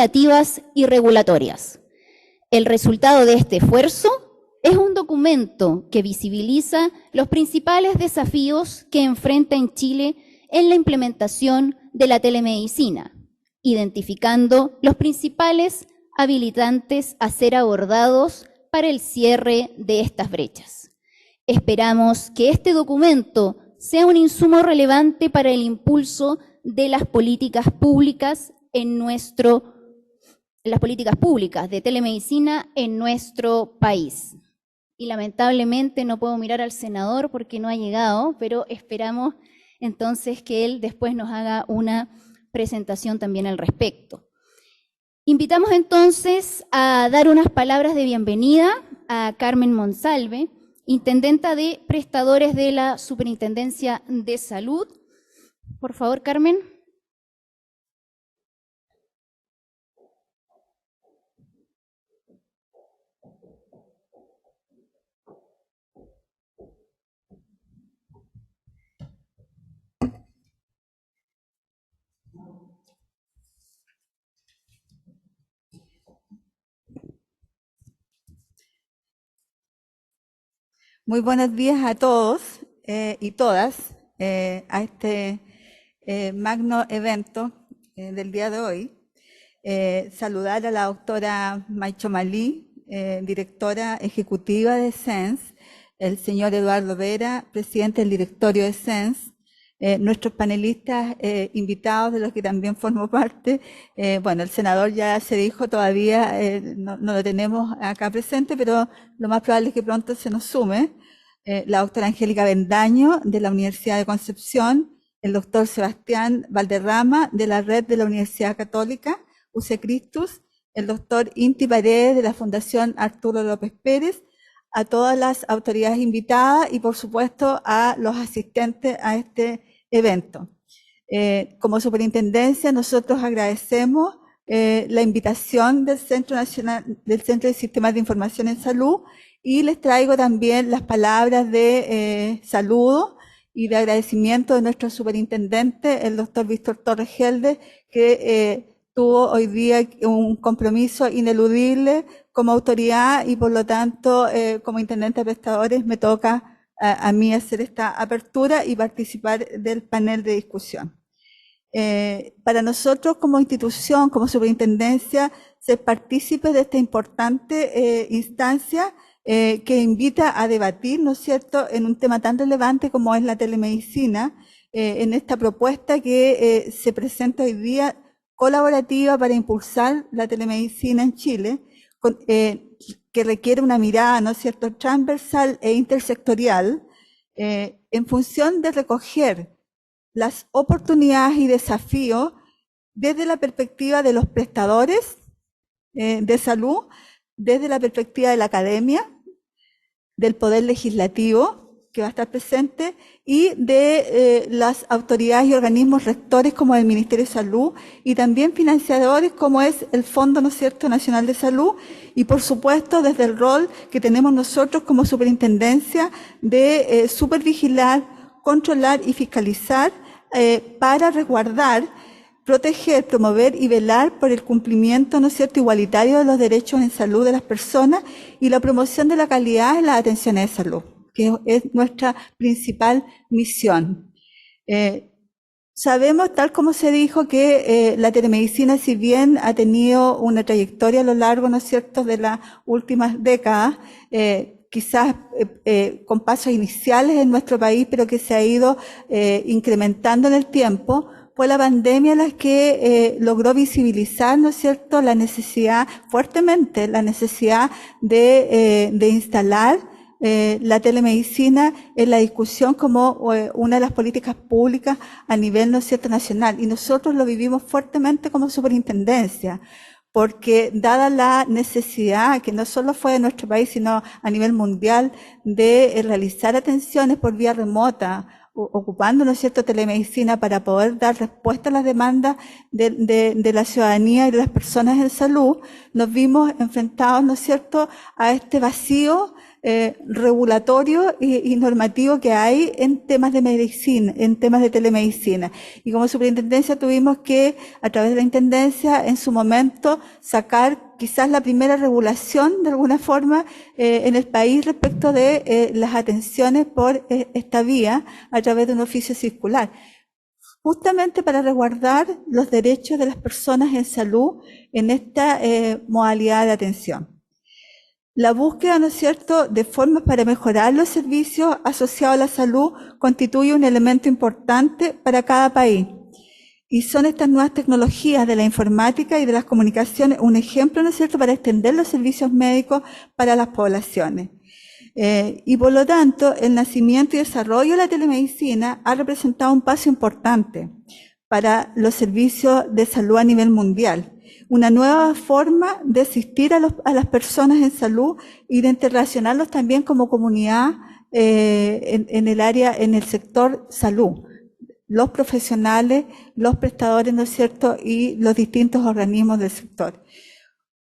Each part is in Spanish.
legislativas y regulatorias. El resultado de este esfuerzo es un documento que visibiliza los principales desafíos que enfrenta en Chile en la implementación de la telemedicina, identificando los principales habilitantes a ser abordados para el cierre de estas brechas. Esperamos que este documento sea un insumo relevante para el impulso de las políticas públicas de telemedicina en nuestro país. Y lamentablemente no puedo mirar al senador porque no ha llegado, pero esperamos entonces que él después nos haga una presentación también al respecto. Invitamos entonces a dar unas palabras de bienvenida a Carmen Monsalve, intendenta de prestadores de la Superintendencia de Salud. Por favor, Carmen. Muy buenos días a todos y todas a este magno evento del día de hoy. Saludar a la doctora Maicho Malí, directora ejecutiva de SENS, el señor Eduardo Vera, presidente del directorio de SENS, nuestros panelistas invitados, de los que también formo parte. Bueno, el senador ya se dijo, todavía no lo tenemos acá presente, pero lo más probable es que pronto se nos sume. La doctora Angélica Bendaño, de la Universidad de Concepción, el doctor Sebastián Valderrama, de la red de la Universidad Católica, UC Christus, el doctor Inti Paredes, de la Fundación Arturo López Pérez, a todas las autoridades invitadas y, por supuesto, a los asistentes a este evento. Como superintendencia, nosotros agradecemos la invitación del Centro de Sistemas de Información en Salud, y les traigo también las palabras de saludo y de agradecimiento de nuestro superintendente, el doctor Víctor Torres Gelde, que tuvo hoy día un compromiso ineludible como autoridad y por lo tanto como intendente de prestadores me toca a mí hacer esta apertura y participar del panel de discusión. Para nosotros como institución, como superintendencia, ser partícipes de esta importante instancia que invita a debatir, ¿no es cierto?, en un tema tan relevante como es la telemedicina, en esta propuesta que se presenta hoy día colaborativa para impulsar la telemedicina en Chile, que requiere una mirada, ¿no es cierto?, transversal e intersectorial, en función de recoger las oportunidades y desafíos desde la perspectiva de los prestadores de salud, desde la perspectiva de la academia, del Poder Legislativo, que va a estar presente, y de las autoridades y organismos rectores como el Ministerio de Salud, y también financiadores como es el Fondo, ¿no es cierto?, Nacional de Salud, y por supuesto desde el rol que tenemos nosotros como superintendencia de supervigilar, controlar y fiscalizar para resguardar, proteger, promover y velar por el cumplimiento, ¿no es cierto?, igualitario de los derechos en salud de las personas y la promoción de la calidad en las atenciones de salud, que es nuestra principal misión. Sabemos, tal como se dijo, que la telemedicina, si bien ha tenido una trayectoria a lo largo, ¿no es cierto?, de las últimas décadas, quizás con pasos iniciales en nuestro país, pero que se ha ido incrementando en el tiempo, fue la pandemia la que logró visibilizar, ¿no es cierto?, la necesidad, fuertemente, la necesidad de instalar la telemedicina en la discusión como una de las políticas públicas a nivel, ¿no es cierto?, nacional. Y nosotros lo vivimos fuertemente como superintendencia, porque dada la necesidad, que no solo fue de nuestro país, sino a nivel mundial, de realizar atenciones por vía remota, ocupando, ¿no es cierto?, telemedicina para poder dar respuesta a las demandas de la ciudadanía y de las personas en salud, nos vimos enfrentados, ¿no es cierto?, a este vacío regulatorio y normativo que hay en temas de medicina, en temas de telemedicina. Y como superintendencia tuvimos que, a través de la intendencia, en su momento, sacar quizás la primera regulación, de alguna forma, en el país respecto de las atenciones por esta vía, a través de un oficio circular, justamente para resguardar los derechos de las personas en salud en esta modalidad de atención. La búsqueda, ¿no es cierto?, de formas para mejorar los servicios asociados a la salud constituye un elemento importante para cada país. Y son estas nuevas tecnologías de la informática y de las comunicaciones un ejemplo, ¿no es cierto?, para extender los servicios médicos para las poblaciones. Y por lo tanto, el nacimiento y desarrollo de la telemedicina ha representado un paso importante para los servicios de salud a nivel mundial. Una nueva forma de asistir a las personas en salud y de interrelacionarlos también como comunidad en el sector salud. Los profesionales, los prestadores, ¿no es cierto?, y los distintos organismos del sector.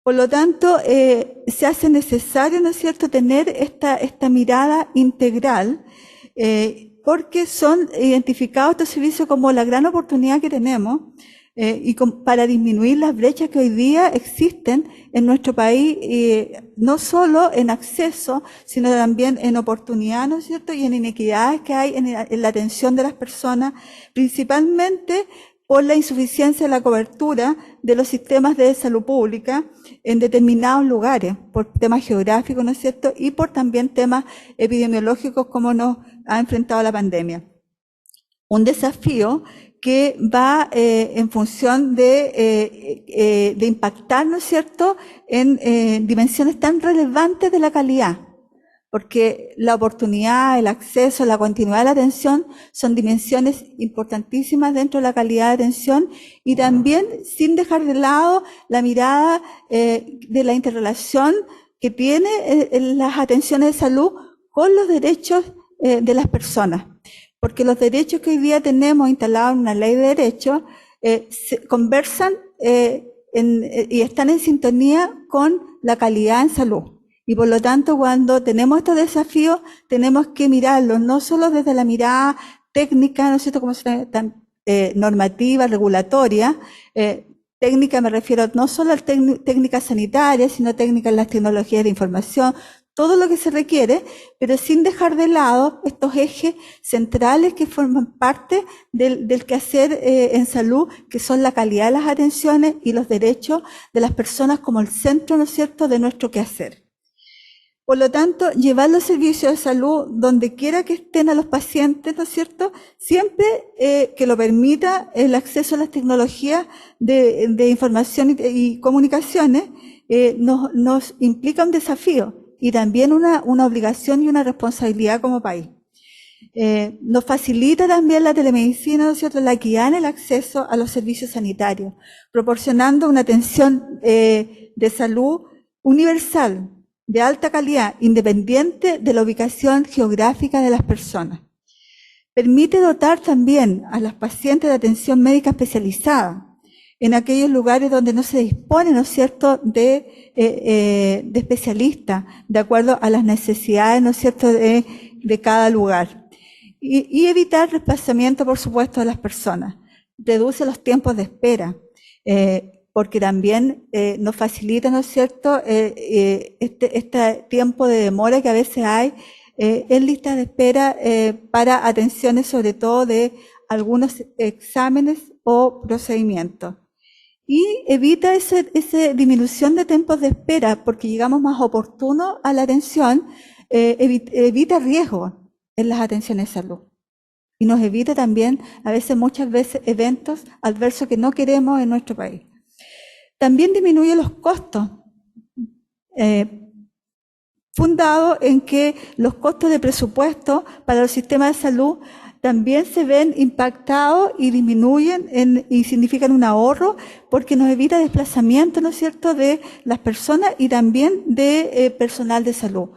Por lo tanto, se hace necesario, ¿no es cierto?, tener esta mirada integral, porque son identificados estos servicios como la gran oportunidad que tenemos para disminuir las brechas que hoy día existen en nuestro país, no solo en acceso, sino también en oportunidad, ¿no es cierto?, y en inequidades que hay en la atención de las personas, principalmente por la insuficiencia de la cobertura de los sistemas de salud pública en determinados lugares, por temas geográficos, ¿no es cierto?, y por también temas epidemiológicos como nos ha enfrentado la pandemia. Un desafío que va en función de impactar, ¿no es cierto?, en dimensiones tan relevantes de la calidad, porque la oportunidad, el acceso, la continuidad de la atención son dimensiones importantísimas dentro de la calidad de atención, y también sin dejar de lado la mirada de la interrelación que tiene las atenciones de salud con los derechos de las personas. Porque los derechos que hoy día tenemos instalados en una ley de derechos se conversan y están en sintonía con la calidad en salud. Y por lo tanto, cuando tenemos estos desafíos, tenemos que mirarlos no solo desde la mirada técnica, ¿no es cierto?, como normativa, regulatoria. Técnica me refiero no solo a técnicas sanitarias, sino técnicas en las tecnologías de información, todo lo que se requiere, pero sin dejar de lado estos ejes centrales que forman parte del quehacer en salud, que son la calidad de las atenciones y los derechos de las personas como el centro, ¿no es cierto?, de nuestro quehacer. Por lo tanto, llevar los servicios de salud donde quiera que estén a los pacientes, ¿no es cierto?, siempre que lo permita el acceso a las tecnologías de información y comunicaciones, nos implica un desafío y también una obligación y una responsabilidad como país. Nos facilita también la telemedicina, ¿no es cierto?, la equidad en el acceso a los servicios sanitarios, proporcionando una atención de salud universal, de alta calidad, independiente de la ubicación geográfica de las personas. Permite dotar también a las pacientes de atención médica especializada en aquellos lugares donde no se dispone, ¿no es cierto?, de especialistas, de acuerdo a las necesidades, ¿no es cierto?, de cada lugar. Y evitar desplazamiento, por supuesto, de las personas. Reduce los tiempos de espera, porque también nos facilita, ¿no es cierto?, este tiempo de demora que a veces hay en listas de espera para atenciones, sobre todo de algunos exámenes o procedimientos. Y evita esa disminución de tiempos de espera, porque llegamos más oportuno a la atención, evita riesgos en las atenciones de salud. Y nos evita también, muchas veces, eventos adversos que no queremos en nuestro país. También disminuye los costos, fundado en que los costos de presupuesto para los sistemas de salud también se ven impactados y disminuyen y significan un ahorro, porque nos evita desplazamiento, ¿no es cierto?, de las personas y también de personal de salud.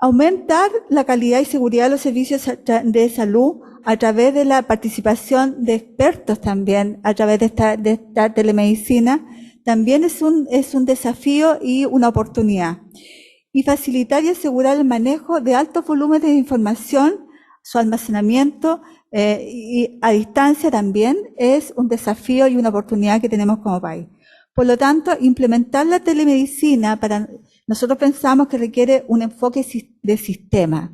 Aumentar la calidad y seguridad de los servicios de salud a través de la participación de expertos también, a través de esta telemedicina, también es un desafío y una oportunidad. y facilitar y asegurar el manejo de altos volúmenes de información, su almacenamiento y a distancia también es un desafío y una oportunidad que tenemos como país. Por lo tanto, implementar la telemedicina nosotros pensamos que requiere un enfoque de sistema.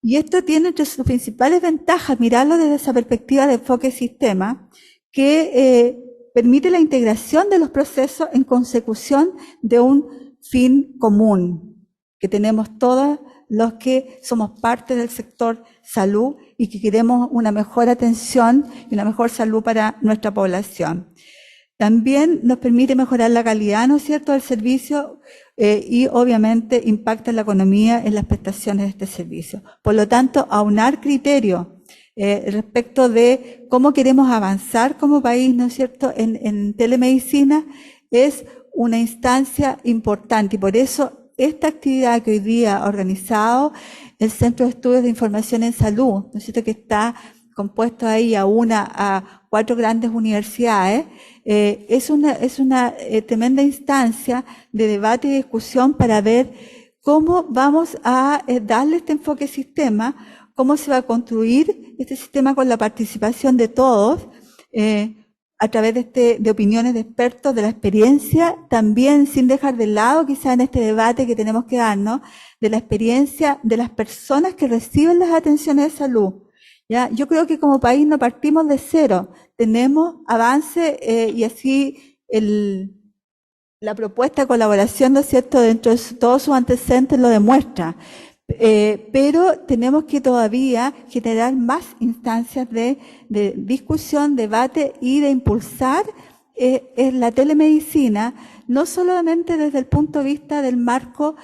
Y esto tiene entre sus principales ventajas, mirarlo desde esa perspectiva de enfoque sistema, que permite la integración de los procesos en consecución de un fin común, que tenemos todos los que somos parte del sector salud y que queremos una mejor atención y una mejor salud para nuestra población. También nos permite mejorar la calidad, ¿no es cierto?, del servicio y obviamente impacta en la economía en las prestaciones de este servicio. Por lo tanto, aunar criterios respecto de cómo queremos avanzar como país, ¿no es cierto?, en telemedicina es una instancia importante y por eso esta actividad que hoy día ha organizado el Centro de Estudios de Información en Salud, ¿no es cierto?, que está compuesto ahí a 4 grandes universidades, es una tremenda instancia de debate y discusión para ver cómo vamos a darle este enfoque sistema, cómo se va a construir este sistema con la participación de todos, a través de opiniones de expertos, de la experiencia, también sin dejar de lado quizá en este debate que tenemos que darnos, de la experiencia de las personas que reciben las atenciones de salud. ¿Ya? Yo creo que como país no partimos de cero, tenemos avance y así la propuesta de colaboración, ¿no es cierto?, dentro de todos sus antecedentes lo demuestra. Pero tenemos que todavía generar más instancias de discusión, debate y de impulsar la telemedicina, no solamente desde el punto de vista del marco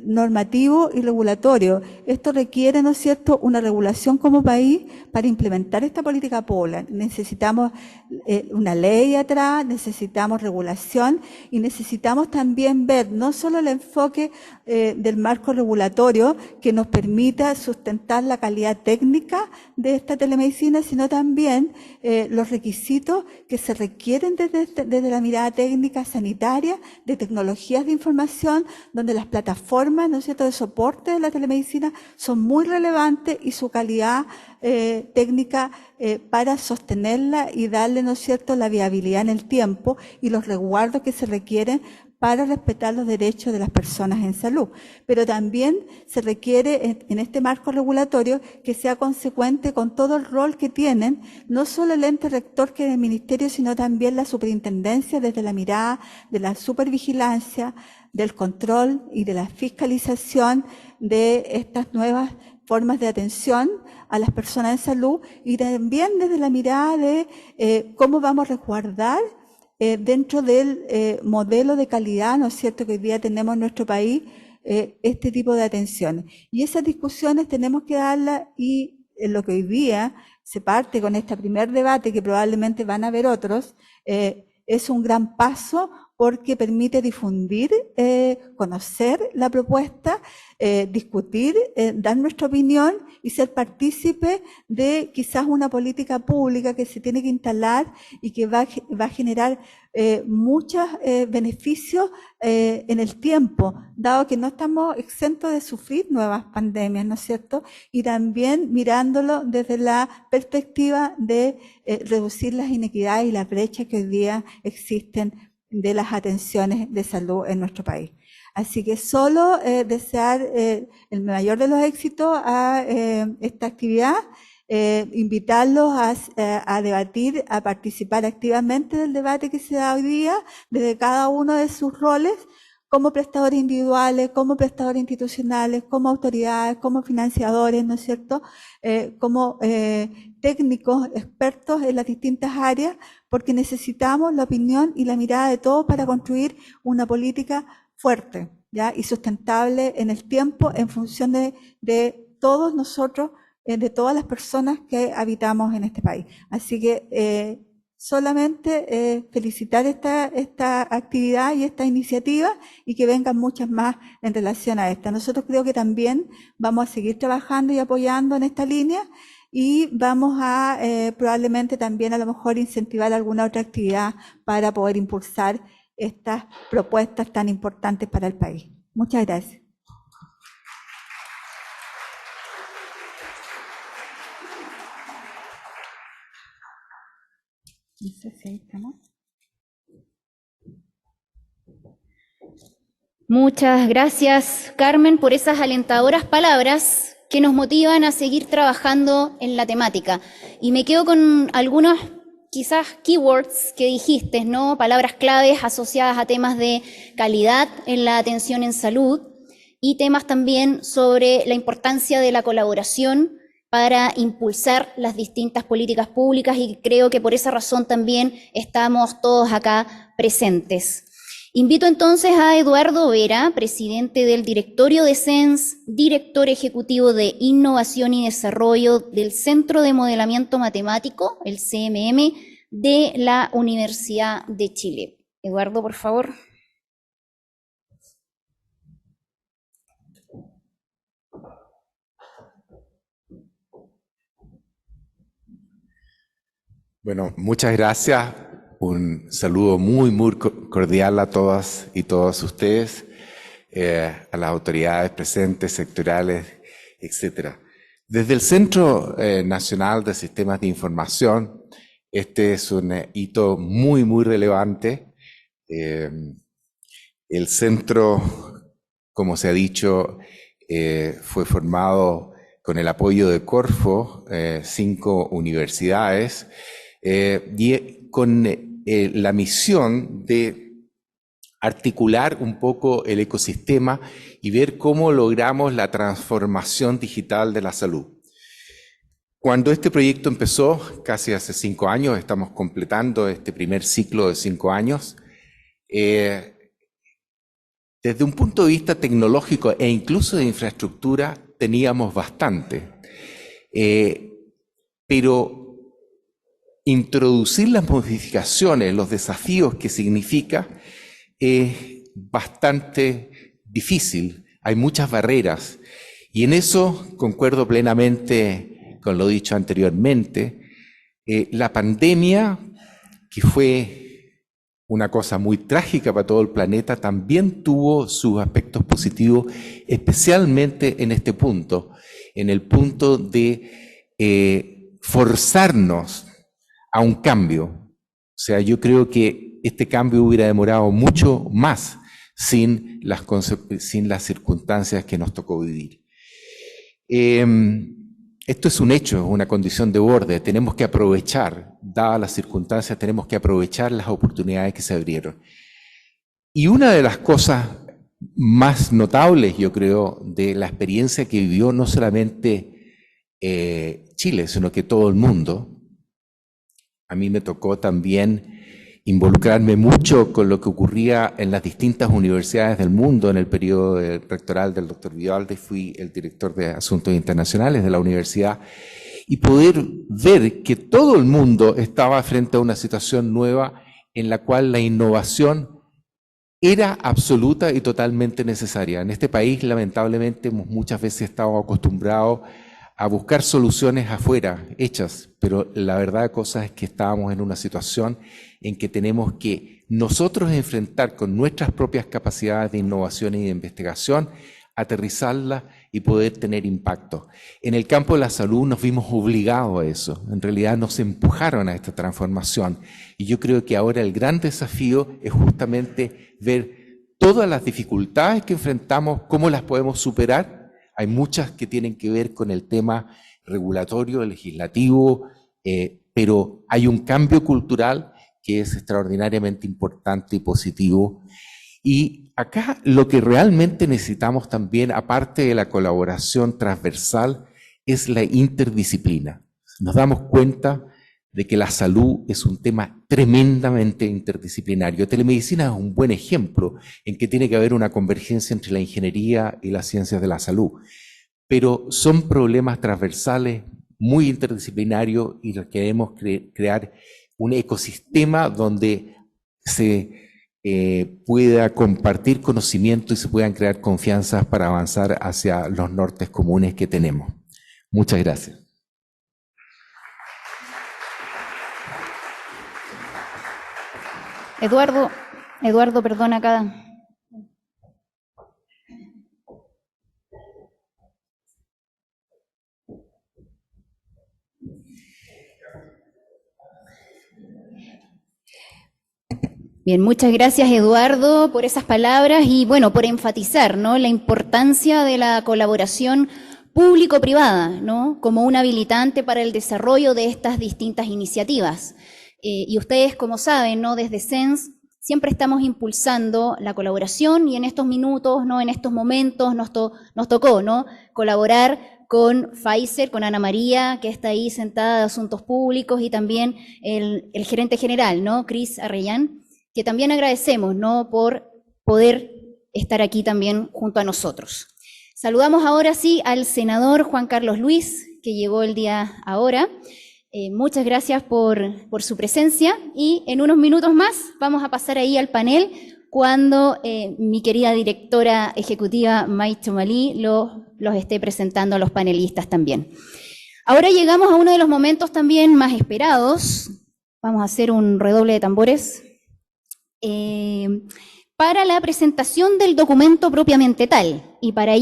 normativo y regulatorio. Esto requiere, ¿no es cierto?, una regulación como país para implementar esta política pública. Necesitamos una ley atrás, necesitamos regulación y necesitamos también ver no solo el enfoque del marco regulatorio que nos permita sustentar la calidad técnica de esta telemedicina, sino también los requisitos que se requieren desde la mirada técnica sanitaria, de tecnologías de información, donde las plataformas, ¿no es cierto?, de soporte de la telemedicina son muy relevantes y su calidad técnica para sostenerla y darle, ¿no es cierto?, la viabilidad en el tiempo y los resguardos que se requieren para respetar los derechos de las personas en salud. Pero también se requiere en este marco regulatorio que sea consecuente con todo el rol que tienen, no solo el ente rector que es el ministerio, sino también la superintendencia desde la mirada de la supervigilancia, del control y de la fiscalización de estas nuevas formas de atención a las personas en salud y también desde la mirada de cómo vamos a resguardar dentro del modelo de calidad, ¿no es cierto?, que hoy día tenemos en nuestro país, este tipo de atenciones. Y esas discusiones tenemos que darlas y en lo que hoy día se parte con este primer debate, que probablemente van a haber otros, es un gran paso porque permite difundir, conocer la propuesta, discutir, dar nuestra opinión y ser partícipe de quizás una política pública que se tiene que instalar y que va a generar muchos beneficios en el tiempo, dado que no estamos exentos de sufrir nuevas pandemias, ¿no es cierto? Y también mirándolo desde la perspectiva de reducir las inequidades y las brechas que hoy día existen de las atenciones de salud en nuestro país. Así que solo desear el mayor de los éxitos a esta actividad, invitarlos a debatir, a participar activamente del debate que se da hoy día, desde cada uno de sus roles, como prestadores individuales, como prestadores institucionales, como autoridades, como financiadores, ¿no es cierto?, como técnicos, expertos en las distintas áreas, porque necesitamos la opinión y la mirada de todos para construir una política fuerte, ¿ya?, y sustentable en el tiempo en función de todos nosotros, de todas las personas que habitamos en este país. Así que solamente felicitar esta actividad y esta iniciativa y que vengan muchas más en relación a esta. Nosotros creo que también vamos a seguir trabajando y apoyando en esta línea y vamos a probablemente también a lo mejor incentivar alguna otra actividad para poder impulsar estas propuestas tan importantes para el país. Muchas gracias. No sé si ahí estamos. Muchas gracias, Carmen, por esas alentadoras palabras que nos motivan a seguir trabajando en la temática. Y me quedo con algunos, quizás, keywords que dijiste, ¿no? Palabras claves asociadas a temas de calidad en la atención en salud y temas también sobre la importancia de la colaboración para impulsar las distintas políticas públicas, y creo que por esa razón también estamos todos acá presentes. Invito entonces a Eduardo Vera, presidente del directorio de CENS, director ejecutivo de Innovación y Desarrollo del Centro de Modelamiento Matemático, el CMM, de la Universidad de Chile. Eduardo, por favor. Bueno, muchas gracias. Un saludo muy cordial a todas y todos ustedes, a las autoridades presentes, sectoriales, etcétera. Desde el Centro Nacional de Sistemas de Información, este es un hito muy relevante. El centro, como se ha dicho, fue formado con el apoyo de Corfo, 5 universidades, y con la misión de articular un poco el ecosistema y ver cómo logramos la transformación digital de la salud. Cuando este proyecto empezó, casi hace 5 años, estamos completando este primer ciclo de 5 años, desde un punto de vista tecnológico e incluso de infraestructura teníamos bastante, pero introducir las modificaciones, los desafíos que significa, es bastante difícil. Hay muchas barreras y en eso concuerdo plenamente con lo dicho anteriormente. La pandemia, que fue una cosa muy trágica para todo el planeta, también tuvo sus aspectos positivos, especialmente en este punto, en el punto de forzarnos a un cambio. O sea, yo creo que este cambio hubiera demorado mucho más sin las circunstancias que nos tocó vivir. Esto es un hecho, una condición de borde. Tenemos que aprovechar, dadas las circunstancias, tenemos que aprovechar las oportunidades que se abrieron. Y una de las cosas más notables, yo creo, de la experiencia que vivió no solamente Chile, sino que todo el mundo. A mí me tocó también involucrarme mucho con lo que ocurría en las distintas universidades del mundo en el periodo rectoral del doctor Vivaldi. Fui el director de Asuntos Internacionales de la universidad y poder ver que todo el mundo estaba frente a una situación nueva en la cual la innovación era absoluta y totalmente necesaria. En este país, lamentablemente, hemos muchas veces estado acostumbrados a buscar soluciones afuera, hechas, pero la verdad de cosas es que estábamos en una situación en que tenemos que nosotros enfrentar con nuestras propias capacidades de innovación y de investigación, aterrizarlas y poder tener impacto. En el campo de la salud nos vimos obligados a eso, en realidad nos empujaron a esta transformación y yo creo que ahora el gran desafío es justamente ver todas las dificultades que enfrentamos, cómo las podemos superar. Hay muchas que tienen que ver con el tema regulatorio, legislativo, pero hay un cambio cultural que es extraordinariamente importante y positivo. Y acá lo que realmente necesitamos también, aparte de la colaboración transversal, es la interdisciplina. Nos damos cuenta de que la salud es un tema tremendamente interdisciplinario. Telemedicina es un buen ejemplo en que tiene que haber una convergencia entre la ingeniería y las ciencias de la salud, pero son problemas transversales muy interdisciplinarios y queremos crear un ecosistema donde se pueda compartir conocimiento y se puedan crear confianzas para avanzar hacia los nortes comunes que tenemos. Muchas gracias. Eduardo, perdona acá. Bien, muchas gracias Eduardo por esas palabras y bueno, por enfatizar, ¿no?, la importancia de la colaboración público-privada, ¿no?, como un habilitante para el desarrollo de estas distintas iniciativas. Y ustedes, como saben, ¿no?, desde SENS siempre estamos impulsando la colaboración y en estos minutos, ¿no?, en estos momentos nos tocó, ¿no?, colaborar con Pfizer, con Ana María, que está ahí sentada de Asuntos Públicos, y también el gerente general, ¿no?, Cris Arrellán, que también agradecemos, ¿no?, por poder estar aquí también junto a nosotros. Saludamos ahora sí al senador Juan Carlos Luis, que llegó el día ahora. Muchas gracias por su presencia y en unos minutos más vamos a pasar ahí al panel cuando mi querida directora ejecutiva Maite Malí los esté presentando a los panelistas también. Ahora llegamos a uno de los momentos también más esperados. Vamos a hacer un redoble de tambores. Para la presentación del documento propiamente tal. Y para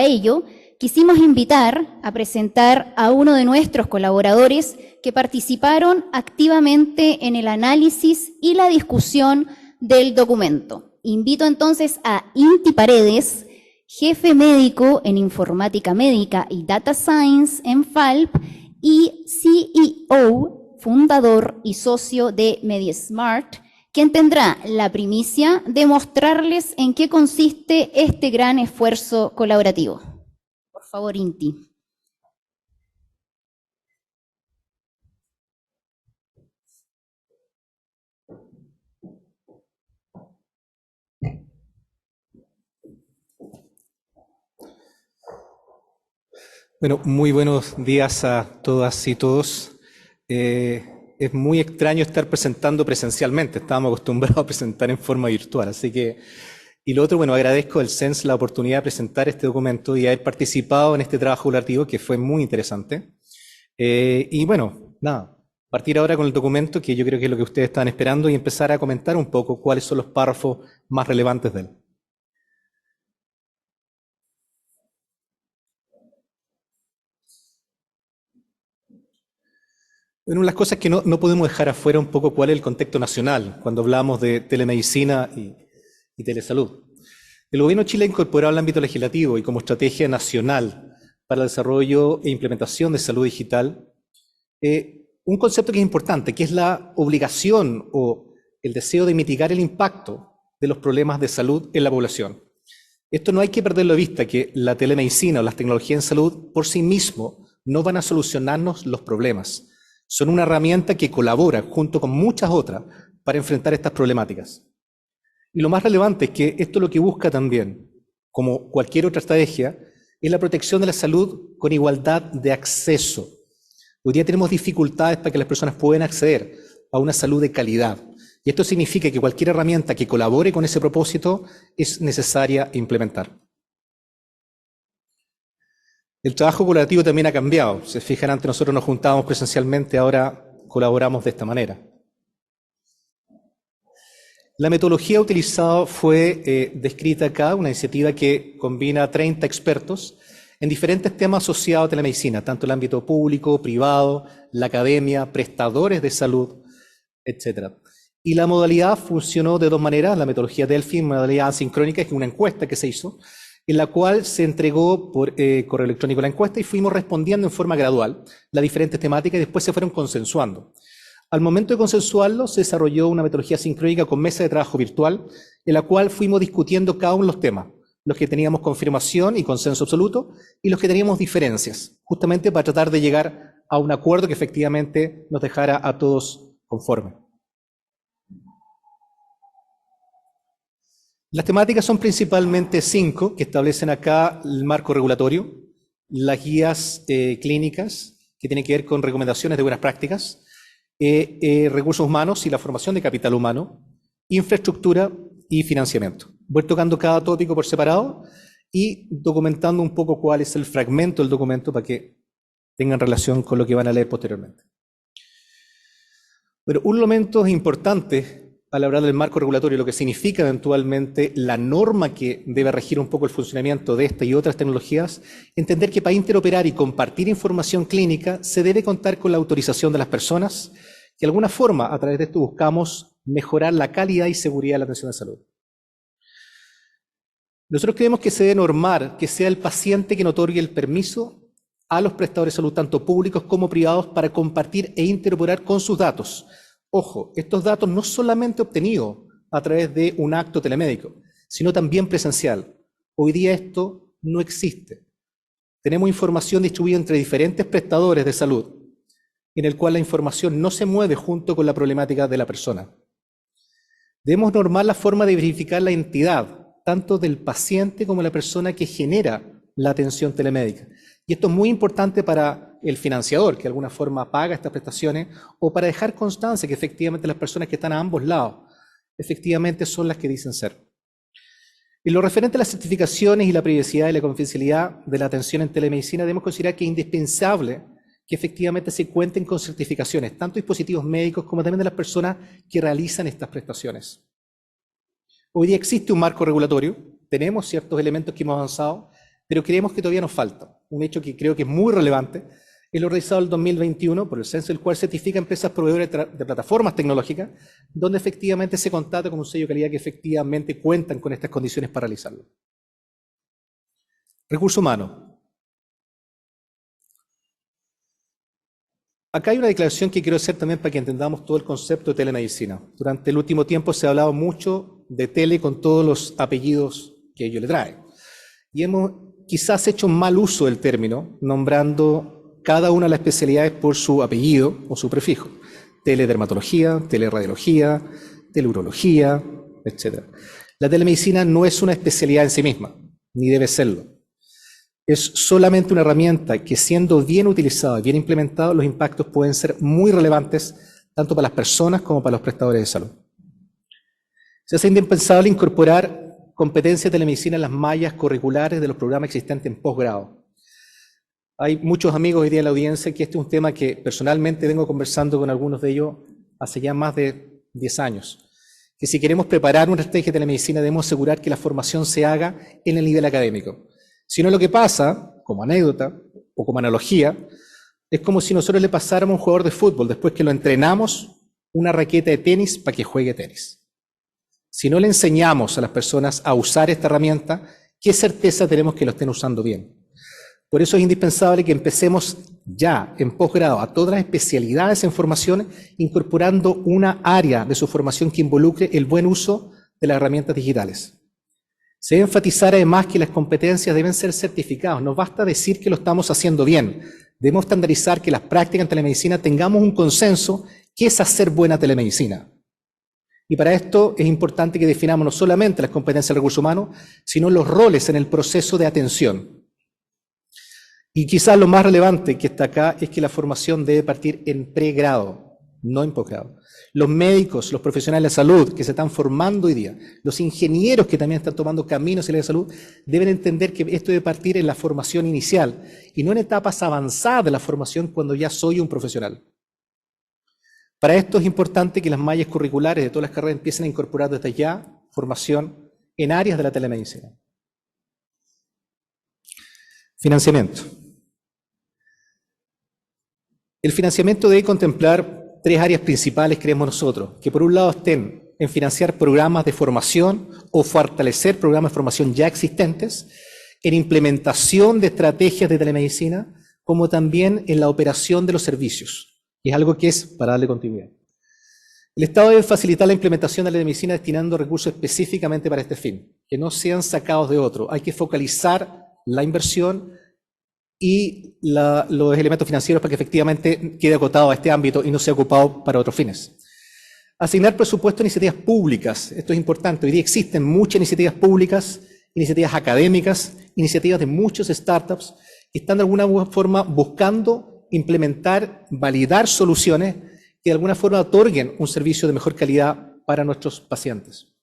ello quisimos invitar a presentar a uno de nuestros colaboradores que participaron activamente en el análisis y la discusión del documento. Invito entonces a Inti Paredes, jefe médico en Informática Médica y Data Science en FALP y CEO, fundador y socio de MediaSmart, quien tendrá la primicia de mostrarles en qué consiste este gran esfuerzo colaborativo. Por favor, Inti. Bueno, muy buenos días a todas y todos. Es muy extraño estar presentando presencialmente, estábamos acostumbrados a presentar en forma virtual, así que... Y lo otro, bueno, agradezco al SENS la oportunidad de presentar este documento y haber participado en este trabajo colaborativo que fue muy interesante. Y bueno, nada, partir ahora con el documento, que yo creo que es lo que ustedes están esperando, y empezar a comentar un poco cuáles son los párrafos más relevantes de él. Bueno, las cosas que no podemos dejar afuera un poco cuál es el contexto nacional cuando hablamos de telemedicina y telesalud. El gobierno de Chile ha incorporado al ámbito legislativo y como estrategia nacional para el desarrollo e implementación de salud digital un concepto que es importante, que es la obligación o el deseo de mitigar el impacto de los problemas de salud en la población. Esto no hay que perderlo de vista, que la telemedicina o las tecnologías en salud por sí mismo no van a solucionarnos los problemas. Son una herramienta que colabora junto con muchas otras para enfrentar estas problemáticas. Y lo más relevante es que esto lo que busca también, como cualquier otra estrategia, es la protección de la salud con igualdad de acceso. Hoy día tenemos dificultades para que las personas puedan acceder a una salud de calidad. Y esto significa que cualquier herramienta que colabore con ese propósito es necesaria implementar. El trabajo colaborativo también ha cambiado. Se fijan, antes nosotros nos juntábamos presencialmente, ahora colaboramos de esta manera. La metodología utilizada fue descrita acá, una iniciativa que combina 30 expertos en diferentes temas asociados a telemedicina, tanto en el ámbito público, privado, la academia, prestadores de salud, etc. Y la modalidad funcionó de dos maneras, la metodología Delphi, modalidad asincrónica, que es una encuesta que se hizo, en la cual se entregó por correo electrónico la encuesta y fuimos respondiendo en forma gradual las diferentes temáticas y después se fueron consensuando. Al momento de consensuarlo, se desarrolló una metodología sincrónica con mesa de trabajo virtual, en la cual fuimos discutiendo cada uno de los temas, los que teníamos confirmación y consenso absoluto y los que teníamos diferencias, justamente para tratar de llegar a un acuerdo que efectivamente nos dejara a todos conformes. Las temáticas son principalmente 5, que establecen acá el marco regulatorio, las guías clínicas, que tienen que ver con recomendaciones de buenas prácticas, recursos humanos y la formación de capital humano, infraestructura y financiamiento. Voy tocando cada tópico por separado y documentando un poco cuál es el fragmento del documento para que tengan relación con lo que van a leer posteriormente. Pero un elemento importante al hablar del marco regulatorio, lo que significa eventualmente la norma que debe regir un poco el funcionamiento de esta y otras tecnologías, entender que para interoperar y compartir información clínica se debe contar con la autorización de las personas, que de alguna forma a través de esto buscamos mejorar la calidad y seguridad de la atención de salud. Nosotros creemos que se debe normar que sea el paciente quien otorgue el permiso a los prestadores de salud, tanto públicos como privados, para compartir e interoperar con sus datos. Ojo, estos datos no solamente obtenidos a través de un acto telemédico, sino también presencial. Hoy día esto no existe. Tenemos información distribuida entre diferentes prestadores de salud, en el cual la información no se mueve junto con la problemática de la persona. Debemos normar la forma de verificar la identidad, tanto del paciente como de la persona que genera la atención telemédica. Y esto es muy importante para el financiador, que de alguna forma paga estas prestaciones, o para dejar constancia que efectivamente las personas que están a ambos lados, efectivamente son las que dicen ser. En lo referente a las certificaciones y la privacidad y la confidencialidad de la atención en telemedicina, debemos considerar que es indispensable que efectivamente se cuenten con certificaciones, tanto dispositivos médicos como también de las personas que realizan estas prestaciones. Hoy día existe un marco regulatorio, tenemos ciertos elementos que hemos avanzado, pero creemos que todavía nos falta. Un hecho que creo que es muy relevante es lo realizado en el 2021 por el censo, el cual certifica empresas proveedoras de plataformas tecnológicas, donde efectivamente se contata con un sello de calidad que efectivamente cuentan con estas condiciones para realizarlo. Recurso humano. Acá hay una declaración que quiero hacer también para que entendamos todo el concepto de telemedicina. Durante el último tiempo se ha hablado mucho de tele con todos los apellidos que ello le trae. Y hemos quizás hecho un mal uso del término, nombrando cada una de las especialidades por su apellido o su prefijo. Teledermatología, teleradiología, teleurología, etc. La telemedicina no es una especialidad en sí misma, ni debe serlo. Es solamente una herramienta que, siendo bien utilizada y bien implementada, los impactos pueden ser muy relevantes tanto para las personas como para los prestadores de salud. Se hace indispensable incorporar competencia de telemedicina en las mallas curriculares de los programas existentes en posgrado. Hay muchos amigos hoy día en la audiencia que este es un tema que personalmente vengo conversando con algunos de ellos hace ya más de 10 años. Que si queremos preparar una estrategia de telemedicina debemos asegurar que la formación se haga en el nivel académico. Si no, lo que pasa, como anécdota o como analogía, es como si nosotros le pasáramos a un jugador de fútbol, después que lo entrenamos, una raqueta de tenis para que juegue tenis. Si no le enseñamos a las personas a usar esta herramienta, ¿qué certeza tenemos que lo estén usando bien? Por eso es indispensable que empecemos ya en posgrado a todas las especialidades en formación, incorporando una área de su formación que involucre el buen uso de las herramientas digitales. Se debe enfatizar además que las competencias deben ser certificadas. No basta decir que lo estamos haciendo bien. Debemos estandarizar que las prácticas en telemedicina tengamos un consenso que es hacer buena telemedicina. Y para esto es importante que definamos no solamente las competencias del recurso humano, sino los roles en el proceso de atención. Y quizás lo más relevante que está acá es que la formación debe partir en pregrado, no en posgrado. Los médicos, los profesionales de salud que se están formando hoy día, los ingenieros que también están tomando caminos en la salud, deben entender que esto debe partir en la formación inicial y no en etapas avanzadas de la formación cuando ya soy un profesional. Para esto es importante que las mallas curriculares de todas las carreras empiecen a incorporar desde ya formación en áreas de la telemedicina. Financiamiento. El financiamiento debe contemplar 3 áreas principales, creemos nosotros, que por un lado estén en financiar programas de formación o fortalecer programas de formación ya existentes, en implementación de estrategias de telemedicina, como también en la operación de los servicios. Y es algo que es para darle continuidad. El Estado debe facilitar la implementación de la telemedicina destinando recursos específicamente para este fin, que no sean sacados de otro. Hay que focalizar la inversión y los elementos financieros para que efectivamente quede acotado a este ámbito y no sea ocupado para otros fines. Asignar presupuesto a iniciativas públicas. Esto es importante. Hoy día existen muchas iniciativas públicas, iniciativas académicas, iniciativas de muchos startups que están de alguna forma buscando implementar, validar soluciones que de alguna forma otorguen un servicio de mejor calidad para nuestros pacientes.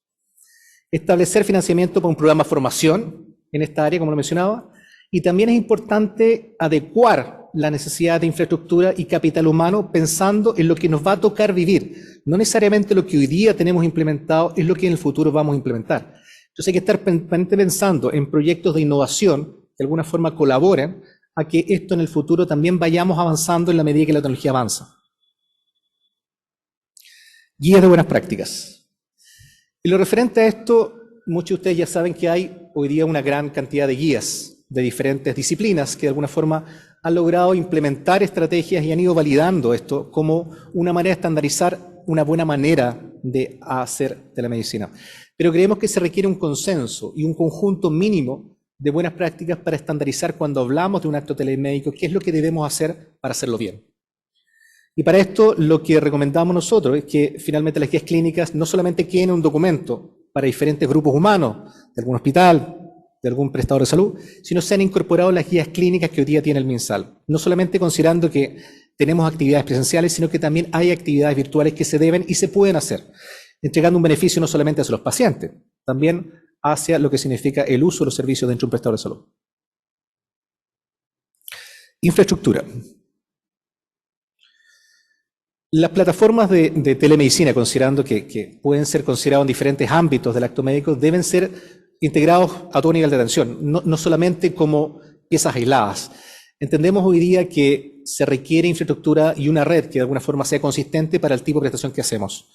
Establecer financiamiento para un programa de formación en esta área, como lo mencionaba, y también es importante adecuar la necesidad de infraestructura y capital humano pensando en lo que nos va a tocar vivir. No necesariamente lo que hoy día tenemos implementado es lo que en el futuro vamos a implementar. Entonces hay que estar pensando en proyectos de innovación que de alguna forma colaboren a que esto en el futuro también vayamos avanzando en la medida que la tecnología avanza. Guías de buenas prácticas. En lo referente a esto, muchos de ustedes ya saben que hay hoy día una gran cantidad de guías de diferentes disciplinas que de alguna forma han logrado implementar estrategias y han ido validando esto como una manera de estandarizar una buena manera de hacer telemedicina. Pero creemos que se requiere un consenso y un conjunto mínimo de buenas prácticas para estandarizar cuando hablamos de un acto telemédico, qué es lo que debemos hacer para hacerlo bien. Y para esto lo que recomendamos nosotros es que finalmente las guías clínicas no solamente queden un documento para diferentes grupos humanos, de algún hospital, de algún prestador de salud, sino sean incorporados las guías clínicas que hoy día tiene el MinSal. No solamente considerando que tenemos actividades presenciales, sino que también hay actividades virtuales que se deben y se pueden hacer, entregando un beneficio no solamente hacia los pacientes, también hacia lo que significa el uso de los servicios dentro de un prestador de salud. Infraestructura. Las plataformas de telemedicina, considerando que pueden ser considerados en diferentes ámbitos del acto médico, deben ser integrados a todo nivel de atención, no solamente como piezas aisladas. Entendemos hoy día que se requiere infraestructura y una red que de alguna forma sea consistente para el tipo de prestación que hacemos.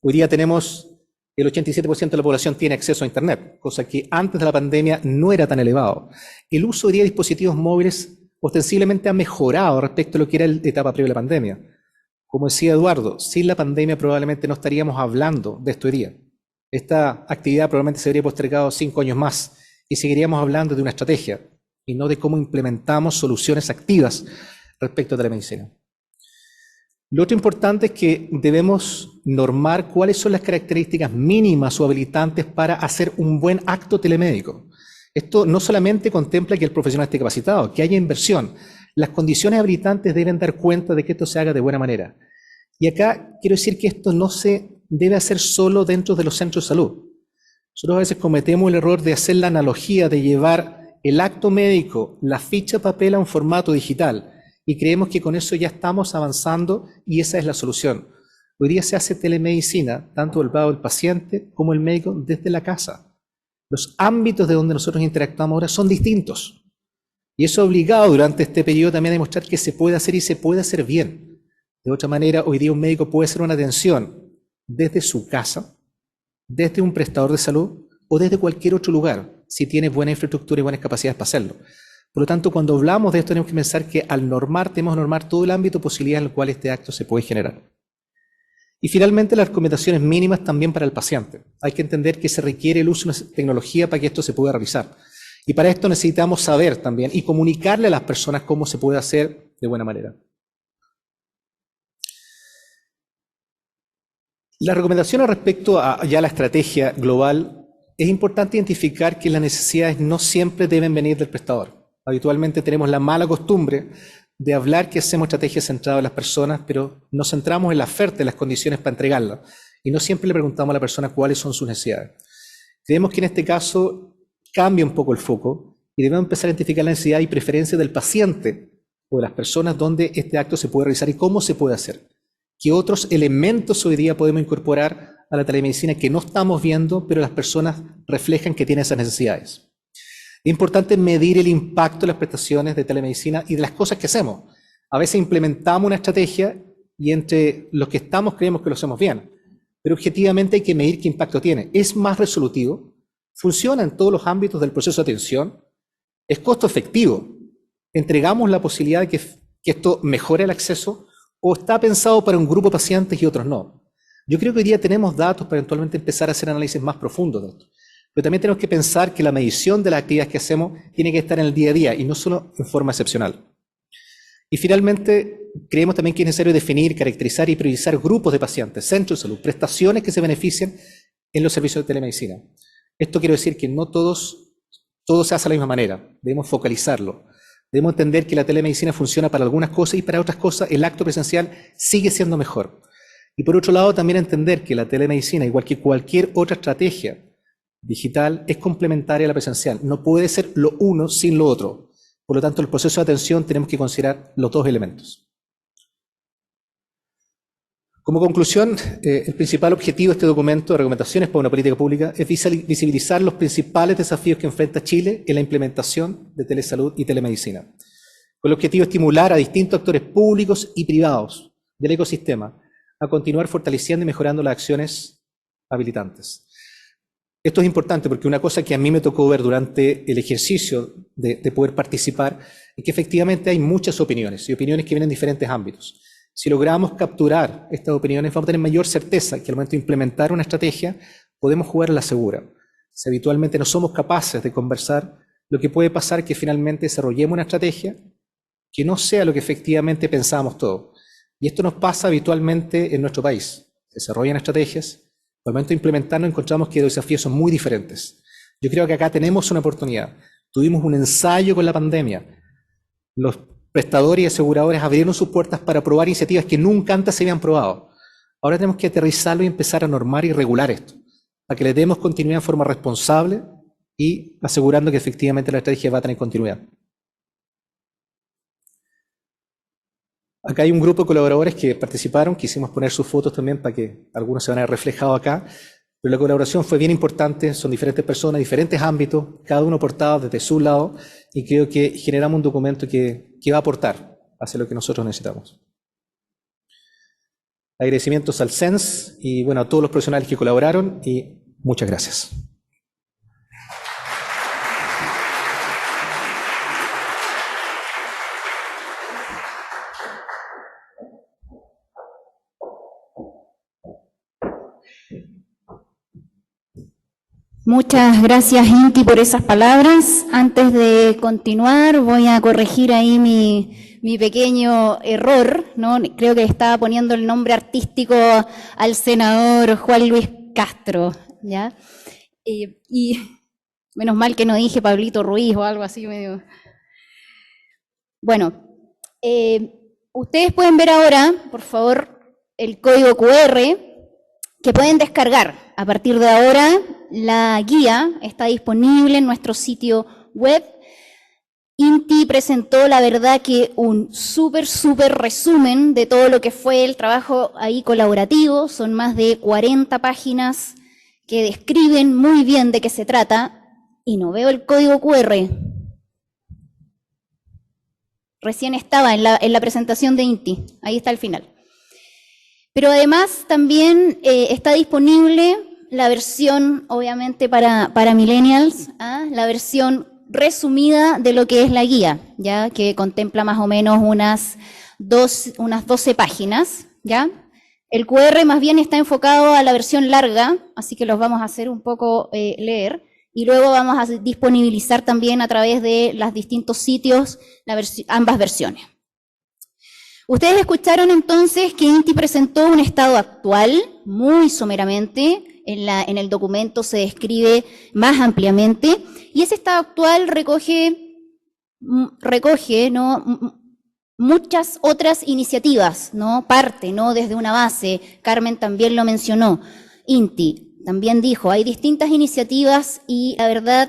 Hoy día tenemos el 87% de la población tiene acceso a Internet, cosa que antes de la pandemia no era tan elevado. El uso hoy día de dispositivos móviles ostensiblemente ha mejorado respecto a lo que era la etapa previa a la pandemia. Como decía Eduardo, sin la pandemia probablemente no estaríamos hablando de esto hoy día. Esta actividad probablemente se habría postergado 5 años más y seguiríamos hablando de una estrategia y no de cómo implementamos soluciones activas respecto a telemedicina. Lo otro importante es que debemos normar cuáles son las características mínimas o habilitantes para hacer un buen acto telemédico. Esto no solamente contempla que el profesional esté capacitado, que haya inversión. Las condiciones habilitantes deben dar cuenta de que esto se haga de buena manera. Y acá quiero decir que esto no se debe hacer solo dentro de los centros de salud. Nosotros a veces cometemos el error de hacer la analogía de llevar el acto médico, la ficha de papel a un formato digital y creemos que con eso ya estamos avanzando y esa es la solución. Hoy día se hace telemedicina, tanto del lado del paciente como el médico, desde la casa. Los ámbitos de donde nosotros interactuamos ahora son distintos. Y eso ha obligado durante este periodo también a demostrar que se puede hacer y se puede hacer bien. De otra manera, hoy día un médico puede hacer una atención desde su casa, desde un prestador de salud o desde cualquier otro lugar, si tiene buena infraestructura y buenas capacidades para hacerlo. Por lo tanto, cuando hablamos de esto, tenemos que pensar que al normar, tenemos que normar todo el ámbito de posibilidades en el cual este acto se puede generar. Y finalmente, las recomendaciones mínimas también para el paciente. Hay que entender que se requiere el uso de tecnología para que esto se pueda realizar. Y para esto necesitamos saber también y comunicarle a las personas cómo se puede hacer de buena manera. Las recomendaciones respecto a ya la estrategia global, es importante identificar que las necesidades no siempre deben venir del prestador. Habitualmente tenemos la mala costumbre de hablar que hacemos estrategias centradas en las personas, pero nos centramos en la oferta y las condiciones para entregarla. Y no siempre le preguntamos a la persona cuáles son sus necesidades. Creemos que en este caso cambia un poco el foco y debemos empezar a identificar la necesidad y preferencia del paciente o de las personas donde este acto se puede realizar y cómo se puede hacer. ¿Qué otros elementos hoy día podemos incorporar a la telemedicina que no estamos viendo, pero las personas reflejan que tienen esas necesidades? Es importante medir el impacto de las prestaciones de telemedicina y de las cosas que hacemos. A veces implementamos una estrategia y entre los que estamos creemos que lo hacemos bien, pero objetivamente hay que medir qué impacto tiene. ¿Es más resolutivo? ¿Funciona en todos los ámbitos del proceso de atención? ¿Es costo efectivo? ¿Entregamos la posibilidad de que esto mejore el acceso? ¿O está pensado para un grupo de pacientes y otros no? Yo creo que hoy día tenemos datos para eventualmente empezar a hacer análisis más profundos de esto. Pero también tenemos que pensar que la medición de las actividades que hacemos tiene que estar en el día a día y no solo en forma excepcional. Y finalmente, creemos también que es necesario definir, caracterizar y priorizar grupos de pacientes, centros de salud, prestaciones que se beneficien en los servicios de telemedicina. Esto quiere decir que no todo se hace de la misma manera, debemos focalizarlo. Debemos entender que la telemedicina funciona para algunas cosas y para otras cosas el acto presencial sigue siendo mejor. Y por otro lado, también entender que la telemedicina, igual que cualquier otra estrategia digital, es complementaria a la presencial. No puede ser lo uno sin lo otro. Por lo tanto, en el proceso de atención tenemos que considerar los dos elementos. Como conclusión, el principal objetivo de este documento de recomendaciones para una política pública es visibilizar los principales desafíos que enfrenta Chile en la implementación de telesalud y telemedicina, con el objetivo de estimular a distintos actores públicos y privados del ecosistema a continuar fortaleciendo y mejorando las acciones habilitantes. Esto es importante porque una cosa que a mí me tocó ver durante el ejercicio de poder participar es que efectivamente hay muchas opiniones y opiniones que vienen de diferentes ámbitos. Si logramos capturar estas opiniones, vamos a tener mayor certeza que al momento de implementar una estrategia podemos jugar a la segura. Si habitualmente no somos capaces de conversar, lo que puede pasar es que finalmente desarrollemos una estrategia que no sea lo que efectivamente pensábamos todos. Y esto nos pasa habitualmente en nuestro país. Se desarrollan estrategias, al momento de implementarnos encontramos que los desafíos son muy diferentes. Yo creo que acá tenemos una oportunidad. Tuvimos un ensayo con la pandemia. Los prestadores y aseguradores abrieron sus puertas para probar iniciativas que nunca antes se habían probado. Ahora tenemos que aterrizarlo y empezar a normar y regular esto, para que le demos continuidad en forma responsable y asegurando que efectivamente la estrategia va a tener continuidad. Acá hay un grupo de colaboradores que participaron, quisimos poner sus fotos también para que algunos se van a ver reflejados acá, pero la colaboración fue bien importante, son diferentes personas, diferentes ámbitos, cada uno aportado desde su lado, y creo que generamos un documento que va a aportar hacia lo que nosotros necesitamos. Agradecimientos al CENS y bueno, a todos los profesionales que colaboraron y muchas gracias. Muchas gracias, Inti, por esas palabras. Antes de continuar, voy a corregir ahí mi pequeño error, ¿no? Creo que estaba poniendo el nombre artístico al senador Juan Luis Castro, ¿ya? Y menos mal que no dije Pablito Ruiz o algo así medio. Bueno, ustedes pueden ver ahora, por favor, el código QR que pueden descargar. A partir de ahora, la guía está disponible en nuestro sitio web. Inti presentó, la verdad, que un súper resumen de todo lo que fue el trabajo ahí colaborativo. Son más de 40 páginas que describen muy bien de qué se trata. Y no veo el código QR. Recién estaba en la presentación de Inti. Ahí está al final. Pero además también está disponible la versión, obviamente, para millennials, la versión resumida de lo que es la guía, ya que contempla más o menos unas 12 páginas, ¿ya? El QR más bien está enfocado a la versión larga, así que los vamos a hacer un poco leer, y luego vamos a disponibilizar también a través de los distintos sitios ambas versiones. Ustedes escucharon entonces que Inti presentó un estado actual, muy someramente, en el documento se describe más ampliamente, y ese estado actual recoge ¿no? muchas otras iniciativas, ¿no? Parte, ¿no? Desde una base, Carmen también lo mencionó, Inti también dijo, hay distintas iniciativas y la verdad,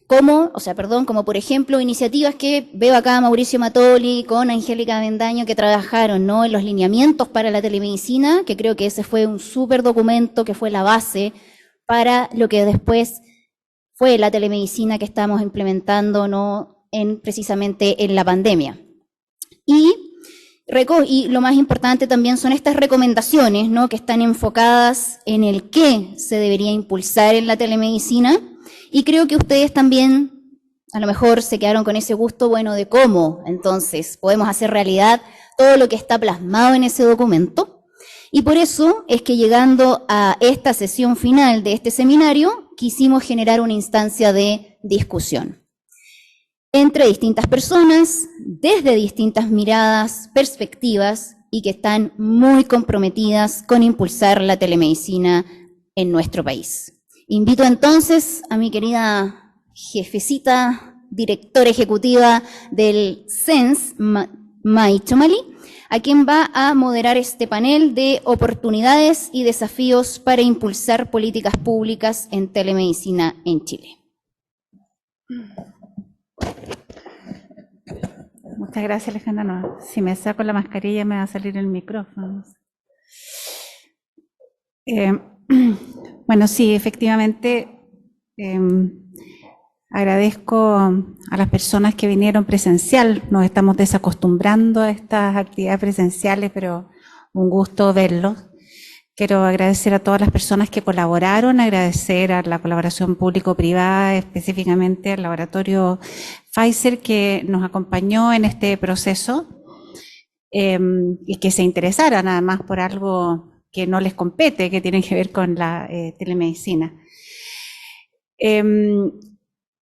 como por ejemplo iniciativas que veo acá a Mauricio Matoli con Angélica Avendaño que trabajaron, ¿no? En los lineamientos para la telemedicina, que creo que ese fue un súper documento que fue la base para lo que después fue la telemedicina que estamos implementando, ¿no? Precisamente en la pandemia. Y lo más importante también son estas recomendaciones, ¿no? Que están enfocadas en el qué se debería impulsar en la telemedicina. Y creo que ustedes también, a lo mejor, se quedaron con ese gusto, bueno, de cómo, entonces, podemos hacer realidad todo lo que está plasmado en ese documento. Y por eso es que llegando a esta sesión final de este seminario, quisimos generar una instancia de discusión entre distintas personas, desde distintas miradas, perspectivas, y que están muy comprometidas con impulsar la telemedicina en nuestro país. Invito entonces a mi querida jefecita, directora ejecutiva del CENS, Mai Chomali, a quien va a moderar este panel de oportunidades y desafíos para impulsar políticas públicas en telemedicina en Chile. Muchas gracias, Alejandra. No, si me saco la mascarilla me va a salir el micrófono. Bueno, sí, efectivamente, agradezco a las personas que vinieron presencial. Nos estamos desacostumbrando a estas actividades presenciales, pero un gusto verlos. Quiero agradecer a todas las personas que colaboraron, agradecer a la colaboración público-privada, específicamente al laboratorio Pfizer que nos acompañó en este proceso y que se interesaran además por algo que no les compete, que tiene que ver con la telemedicina.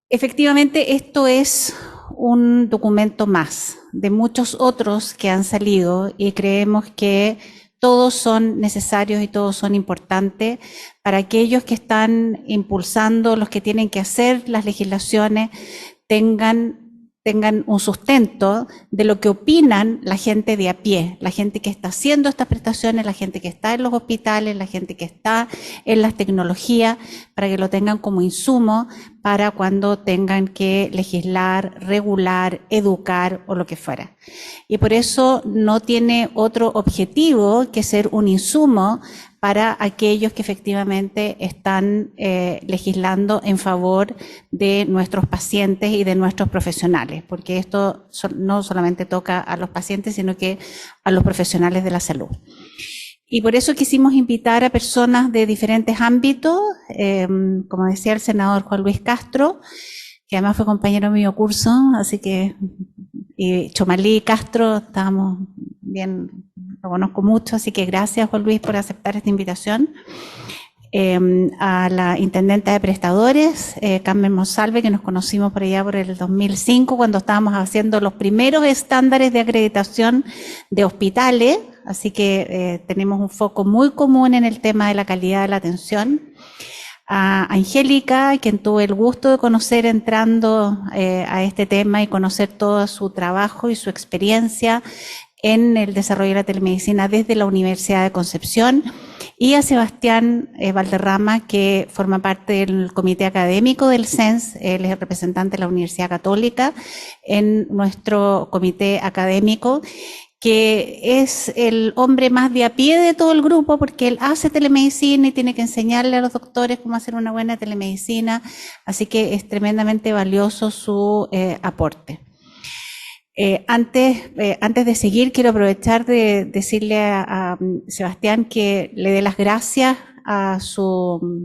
Efectivamente, esto es un documento más de muchos otros que han salido y creemos que todos son necesarios y todos son importantes para aquellos que están impulsando, los que tienen que hacer las legislaciones, tengan un sustento de lo que opinan la gente de a pie, la gente que está haciendo estas prestaciones, la gente que está en los hospitales, la gente que está en las tecnologías, para que lo tengan como insumo para cuando tengan que legislar, regular, educar o lo que fuera. Y por eso no tiene otro objetivo que ser un insumo para aquellos que efectivamente están legislando en favor de nuestros pacientes y de nuestros profesionales, porque esto no solamente toca a los pacientes, sino que a los profesionales de la salud. Y por eso quisimos invitar a personas de diferentes ámbitos, como decía el senador Juan Luis Castro, que además fue compañero mío curso, así que, y Chomalí y Castro, estábamos bien, lo conozco mucho, así que gracias Juan Luis por aceptar esta invitación. A la intendenta de prestadores, Carmen Monsalve, que nos conocimos por allá por el 2005, cuando estábamos haciendo los primeros estándares de acreditación de hospitales, así que tenemos un foco muy común en el tema de la calidad de la atención. A Angélica, quien tuve el gusto de conocer entrando a este tema y conocer todo su trabajo y su experiencia en el desarrollo de la telemedicina desde la Universidad de Concepción, y a Sebastián Valderrama, que forma parte del comité académico del CENS, él es el representante de la Universidad Católica en nuestro comité académico, que es el hombre más de a pie de todo el grupo, porque él hace telemedicina y tiene que enseñarle a los doctores cómo hacer una buena telemedicina, así que es tremendamente valioso su aporte. Antes de seguir, quiero aprovechar de decirle a Sebastián que le dé las gracias a su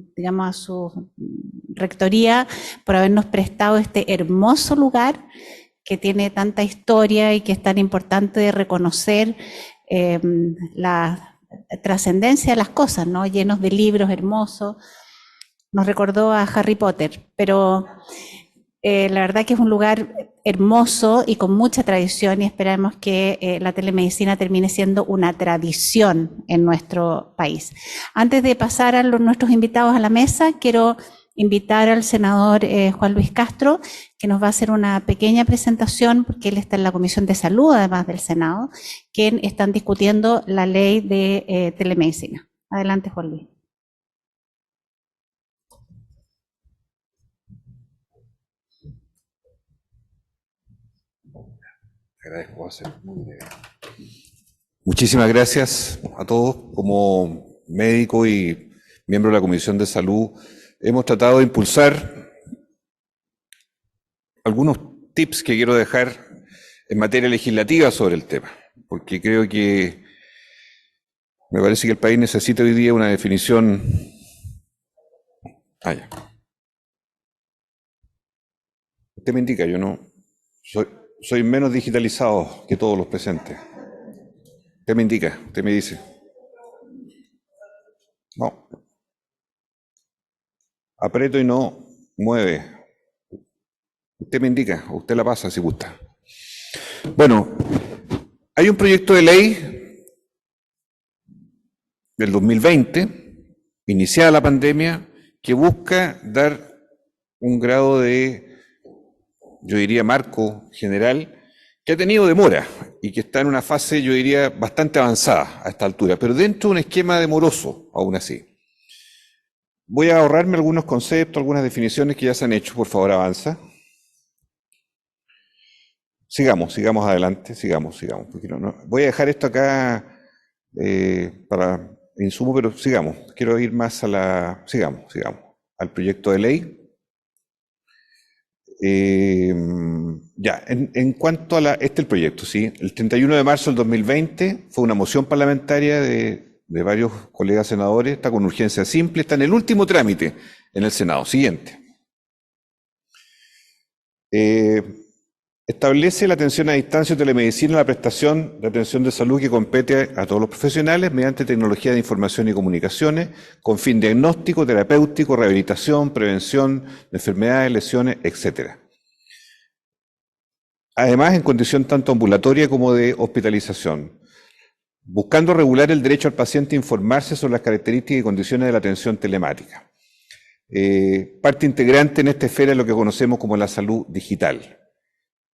rectoría por habernos prestado este hermoso lugar que tiene tanta historia y que es tan importante de reconocer la trascendencia de las cosas, ¿no? Llenos de libros hermosos. Nos recordó a Harry Potter, pero la verdad que es un lugar hermoso y con mucha tradición, y esperamos que la telemedicina termine siendo una tradición en nuestro país. Antes de pasar a nuestros invitados a la mesa, quiero invitar al senador Juan Luis Castro, que nos va a hacer una pequeña presentación, porque él está en la Comisión de Salud, además del Senado, que están discutiendo la ley de telemedicina. Adelante, Juan Luis. Agradezco, muchísimas gracias a todos. Como médico y miembro de la Comisión de Salud, hemos tratado de impulsar algunos tips que quiero dejar en materia legislativa sobre el tema, porque creo que me parece que el país necesita hoy día una definición. Ya. Usted me indica, yo no soy menos digitalizado que todos los presentes. Usted me indica, usted me dice. No. Aprieto y no mueve. Usted me indica, o usted la pasa si gusta. Bueno, hay un proyecto de ley del 2020, iniciada la pandemia, que busca dar un grado de, yo diría, marco general, que ha tenido demora y que está en una fase, yo diría, bastante avanzada a esta altura, pero dentro de un esquema demoroso, aún así. Voy a ahorrarme algunos conceptos, algunas definiciones que ya se han hecho. Por favor, avanza. Sigamos adelante, sigamos. Porque no. Voy a dejar esto acá para insumo, pero sigamos. Quiero ir más a la. Sigamos al proyecto de ley. En cuanto a este es el proyecto, ¿sí? El 31 de marzo del 2020 fue una moción parlamentaria de varios colegas senadores, está con urgencia simple, está en el último trámite en el Senado. Siguiente. Establece la atención a distancia o telemedicina, la prestación de atención de salud que compete a todos los profesionales mediante tecnología de información y comunicaciones con fin diagnóstico, terapéutico, rehabilitación, prevención de enfermedades, lesiones, etc. Además, en condición tanto ambulatoria como de hospitalización, buscando regular el derecho al paciente a informarse sobre las características y condiciones de la atención telemática. Parte integrante en esta esfera es lo que conocemos como la salud digital.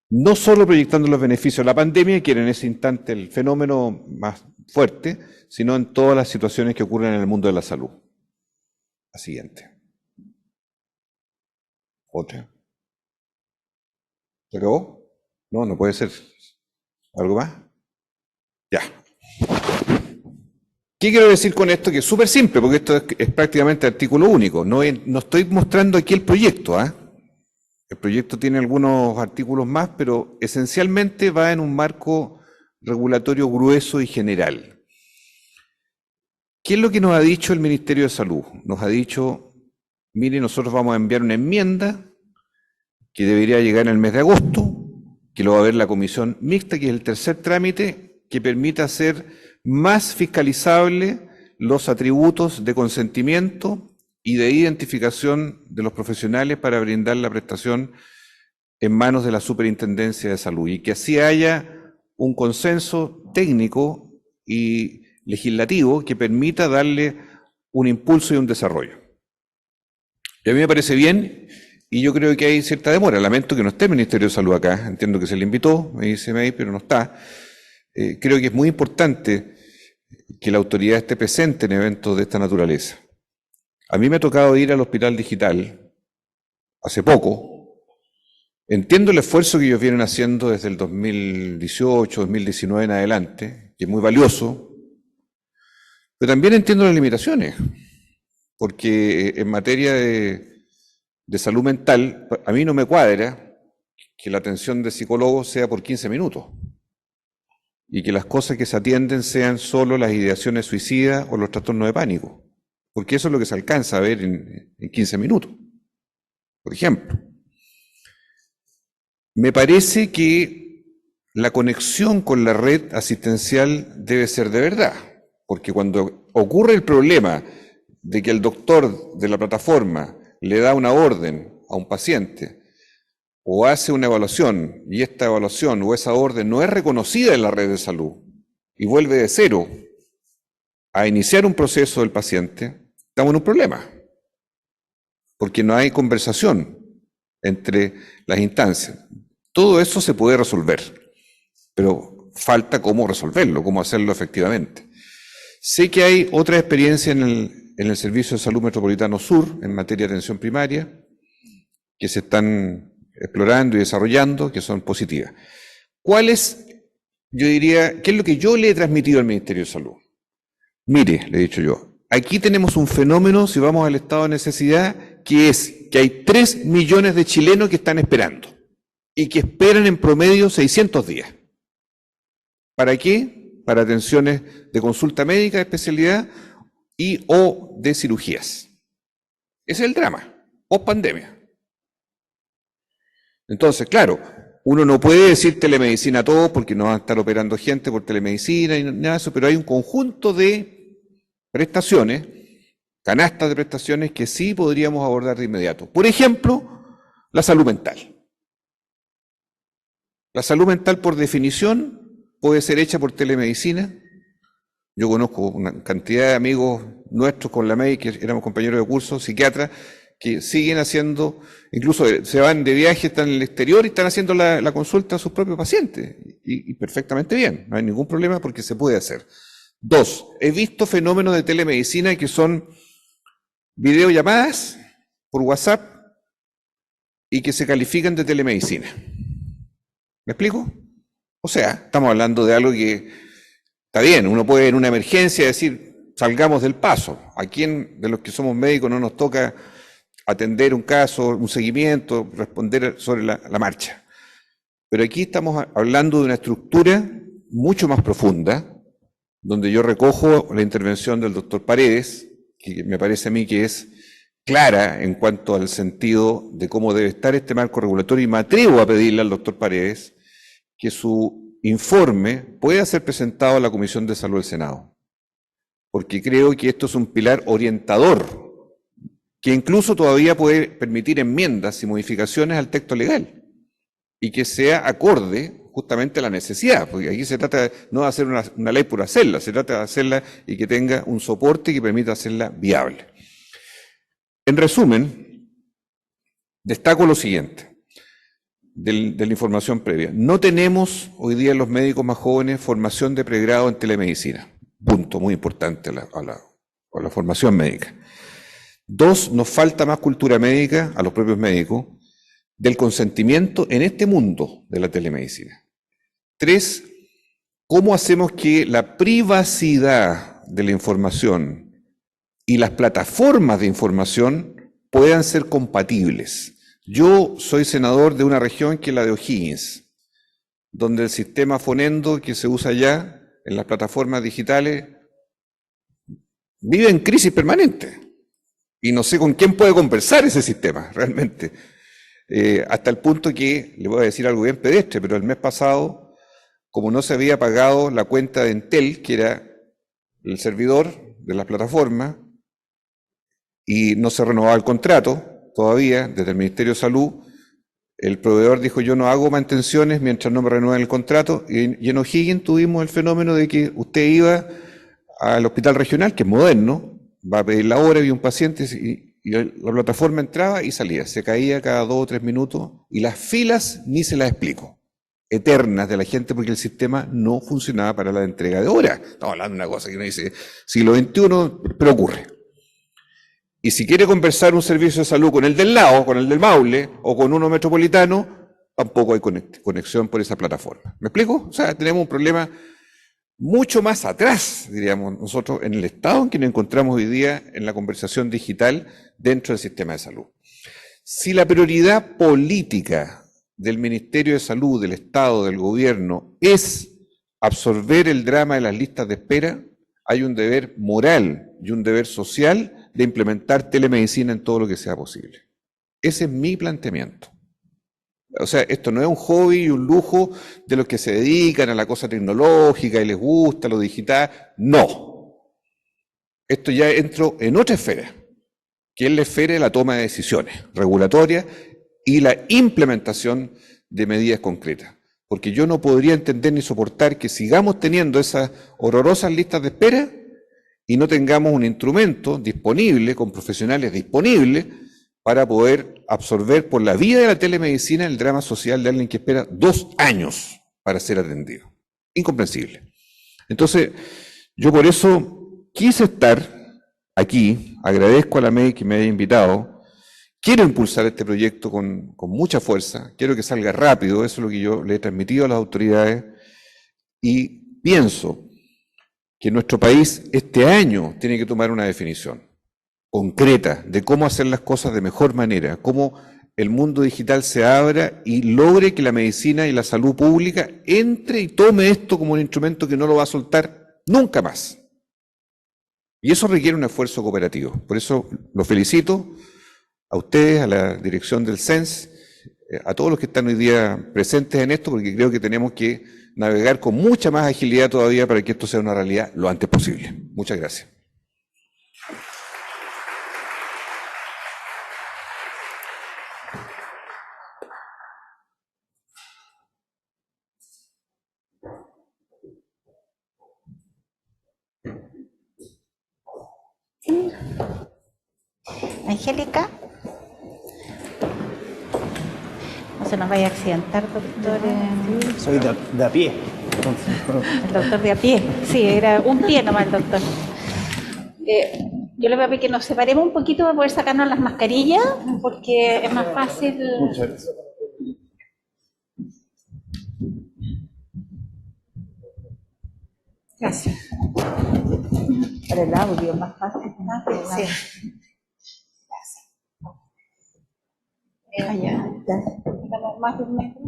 No solo proyectando los beneficios de la pandemia, que era en ese instante el fenómeno más fuerte, sino en todas las situaciones que ocurren en el mundo de la salud. La siguiente. Otra. ¿Pero? No puede ser. ¿Algo más? Ya. ¿Qué quiero decir con esto? Que es súper simple, porque esto es prácticamente artículo único. No estoy mostrando aquí el proyecto, ¿ah? El proyecto tiene algunos artículos más, pero esencialmente va en un marco regulatorio grueso y general. ¿Qué es lo que nos ha dicho el Ministerio de Salud? Nos ha dicho, mire, nosotros vamos a enviar una enmienda que debería llegar en el mes de agosto, que lo va a ver la comisión mixta, que es el tercer trámite, que permita hacer más fiscalizable los atributos de consentimiento y de identificación de los profesionales para brindar la prestación en manos de la Superintendencia de Salud y que así haya un consenso técnico y legislativo que permita darle un impulso y un desarrollo. Y a mí me parece bien y yo creo que hay cierta demora. Lamento que no esté el Ministerio de Salud acá, entiendo que se le invitó, me dice May, pero no está. Creo que es muy importante que la autoridad esté presente en eventos de esta naturaleza. A mí me ha tocado ir al Hospital Digital hace poco. Entiendo el esfuerzo que ellos vienen haciendo desde el 2018, 2019 en adelante, que es muy valioso, pero también entiendo las limitaciones, porque en materia de salud mental, a mí no me cuadra que la atención de psicólogos sea por 15 minutos y que las cosas que se atienden sean solo las ideaciones suicidas o los trastornos de pánico. Porque eso es lo que se alcanza a ver en 15 minutos, por ejemplo. Me parece que la conexión con la red asistencial debe ser de verdad, porque cuando ocurre el problema de que el doctor de la plataforma le da una orden a un paciente o hace una evaluación y esta evaluación o esa orden no es reconocida en la red de salud y vuelve de cero a iniciar un proceso del paciente, estamos en un problema, porque no hay conversación entre las instancias. Todo eso se puede resolver, pero falta cómo resolverlo, cómo hacerlo efectivamente. Sé que hay otra experiencia en el Servicio de Salud Metropolitano Sur, en materia de atención primaria, que se están explorando y desarrollando, que son positivas. ¿Cuál es, yo diría, qué es lo que yo le he transmitido al Ministerio de Salud? Mire, le he dicho yo, aquí tenemos un fenómeno, si vamos al estado de necesidad, que es que hay 3 millones de chilenos que están esperando y que esperan en promedio 600 días. ¿Para qué? Para atenciones de consulta médica de especialidad y o de cirugías. Ese es el drama, post pandemia. Entonces, claro, uno no puede decir telemedicina a todos porque no van a estar operando gente por telemedicina y nada de eso, pero hay un conjunto de prestaciones, canastas de prestaciones que sí podríamos abordar de inmediato. Por ejemplo, la salud mental. La salud mental, por definición, puede ser hecha por telemedicina. Yo conozco una cantidad de amigos nuestros con la MEI, que éramos compañeros de curso, psiquiatras, que siguen haciendo, incluso se van de viaje, están en el exterior y están haciendo la consulta a sus propios pacientes. Y perfectamente bien, no hay ningún problema porque se puede hacer. 2, he visto fenómenos de telemedicina que son videollamadas por WhatsApp y que se califican de telemedicina. ¿Me explico? O sea, estamos hablando de algo que está bien, uno puede en una emergencia decir, salgamos del paso. ¿A quién de los que somos médicos no nos toca atender un caso, un seguimiento, responder sobre la marcha. Pero aquí estamos hablando de una estructura mucho más profunda, donde yo recojo la intervención del doctor Paredes, que me parece a mí que es clara en cuanto al sentido de cómo debe estar este marco regulatorio, y me atrevo a pedirle al doctor Paredes que su informe pueda ser presentado a la Comisión de Salud del Senado, porque creo que esto es un pilar orientador, que incluso todavía puede permitir enmiendas y modificaciones al texto legal, y que sea acorde justamente a la necesidad, porque aquí se trata no de hacer una ley por hacerla, se trata de hacerla y que tenga un soporte que permita hacerla viable. En resumen, destaco lo siguiente de la información previa. No tenemos hoy día en los médicos más jóvenes formación de pregrado en telemedicina. Punto muy importante a la formación médica. 2, nos falta más cultura médica a los propios médicos del consentimiento en este mundo de la telemedicina. 3, ¿cómo hacemos que la privacidad de la información y las plataformas de información puedan ser compatibles? Yo soy senador de una región que es la de O'Higgins, donde el sistema Fonendo que se usa allá en las plataformas digitales vive en crisis permanente. Y no sé con quién puede conversar ese sistema, realmente. Hasta el punto que, le voy a decir algo bien pedestre, pero el mes pasado, como no se había pagado la cuenta de Entel, que era el servidor de la plataforma, y no se renovaba el contrato todavía desde el Ministerio de Salud, el proveedor dijo: yo no hago mantenciones mientras no me renueven el contrato, y en O'Higgins tuvimos el fenómeno de que usted iba al hospital regional, que es moderno, va a pedir la hora, había un paciente y la plataforma entraba y salía, se caía cada 2 o 3 minutos, y las filas ni se las explico, eternas de la gente, porque el sistema no funcionaba para la entrega de horas. Estamos hablando de una cosa que uno dice, siglo XXI, pero ocurre. Y si quiere conversar un servicio de salud con el del lado, con el del Maule, o con uno metropolitano, tampoco hay conexión por esa plataforma. ¿Me explico? O sea, tenemos un problema mucho más atrás, diríamos nosotros, en el estado en que nos encontramos hoy día en la conversación digital dentro del sistema de salud. Si la prioridad política del Ministerio de Salud, del Estado, del Gobierno, es absorber el drama de las listas de espera, hay un deber moral y un deber social de implementar telemedicina en todo lo que sea posible. Ese es mi planteamiento. O sea, esto no es un hobby y un lujo de los que se dedican a la cosa tecnológica y les gusta lo digital. No. Esto ya entró en otra esfera, que es la esfera de la toma de decisiones regulatorias y la implementación de medidas concretas. Porque yo no podría entender ni soportar que sigamos teniendo esas horrorosas listas de espera y no tengamos un instrumento disponible, con profesionales disponibles, para poder absorber por la vía de la telemedicina el drama social de alguien que espera 2 años para ser atendido. Incomprensible. Entonces, yo por eso quise estar aquí, agradezco a la MEI que me haya invitado, quiero impulsar este proyecto con mucha fuerza, quiero que salga rápido, eso es lo que yo le he transmitido a las autoridades, y pienso que nuestro país este año tiene que tomar una definición concreta de cómo hacer las cosas de mejor manera, cómo el mundo digital se abra y logre que la medicina y la salud pública entre y tome esto como un instrumento que no lo va a soltar nunca más. Y eso requiere un esfuerzo cooperativo. Por eso los felicito a ustedes, a la dirección del CENS, a todos los que están hoy día presentes en esto, porque creo que tenemos que navegar con mucha más agilidad todavía para que esto sea una realidad lo antes posible. Muchas gracias. Angélica. No se nos vaya a accidentar, doctor. Soy de a pie. Entonces, El doctor de a pie. Sí, era un pie nomás el doctor. Yo le voy a pedir que nos separemos un poquito para poder sacarnos las mascarillas, porque es más fácil. muchas gracias. Gracias. Para el audio, más fácil. Sí. Más de un metro.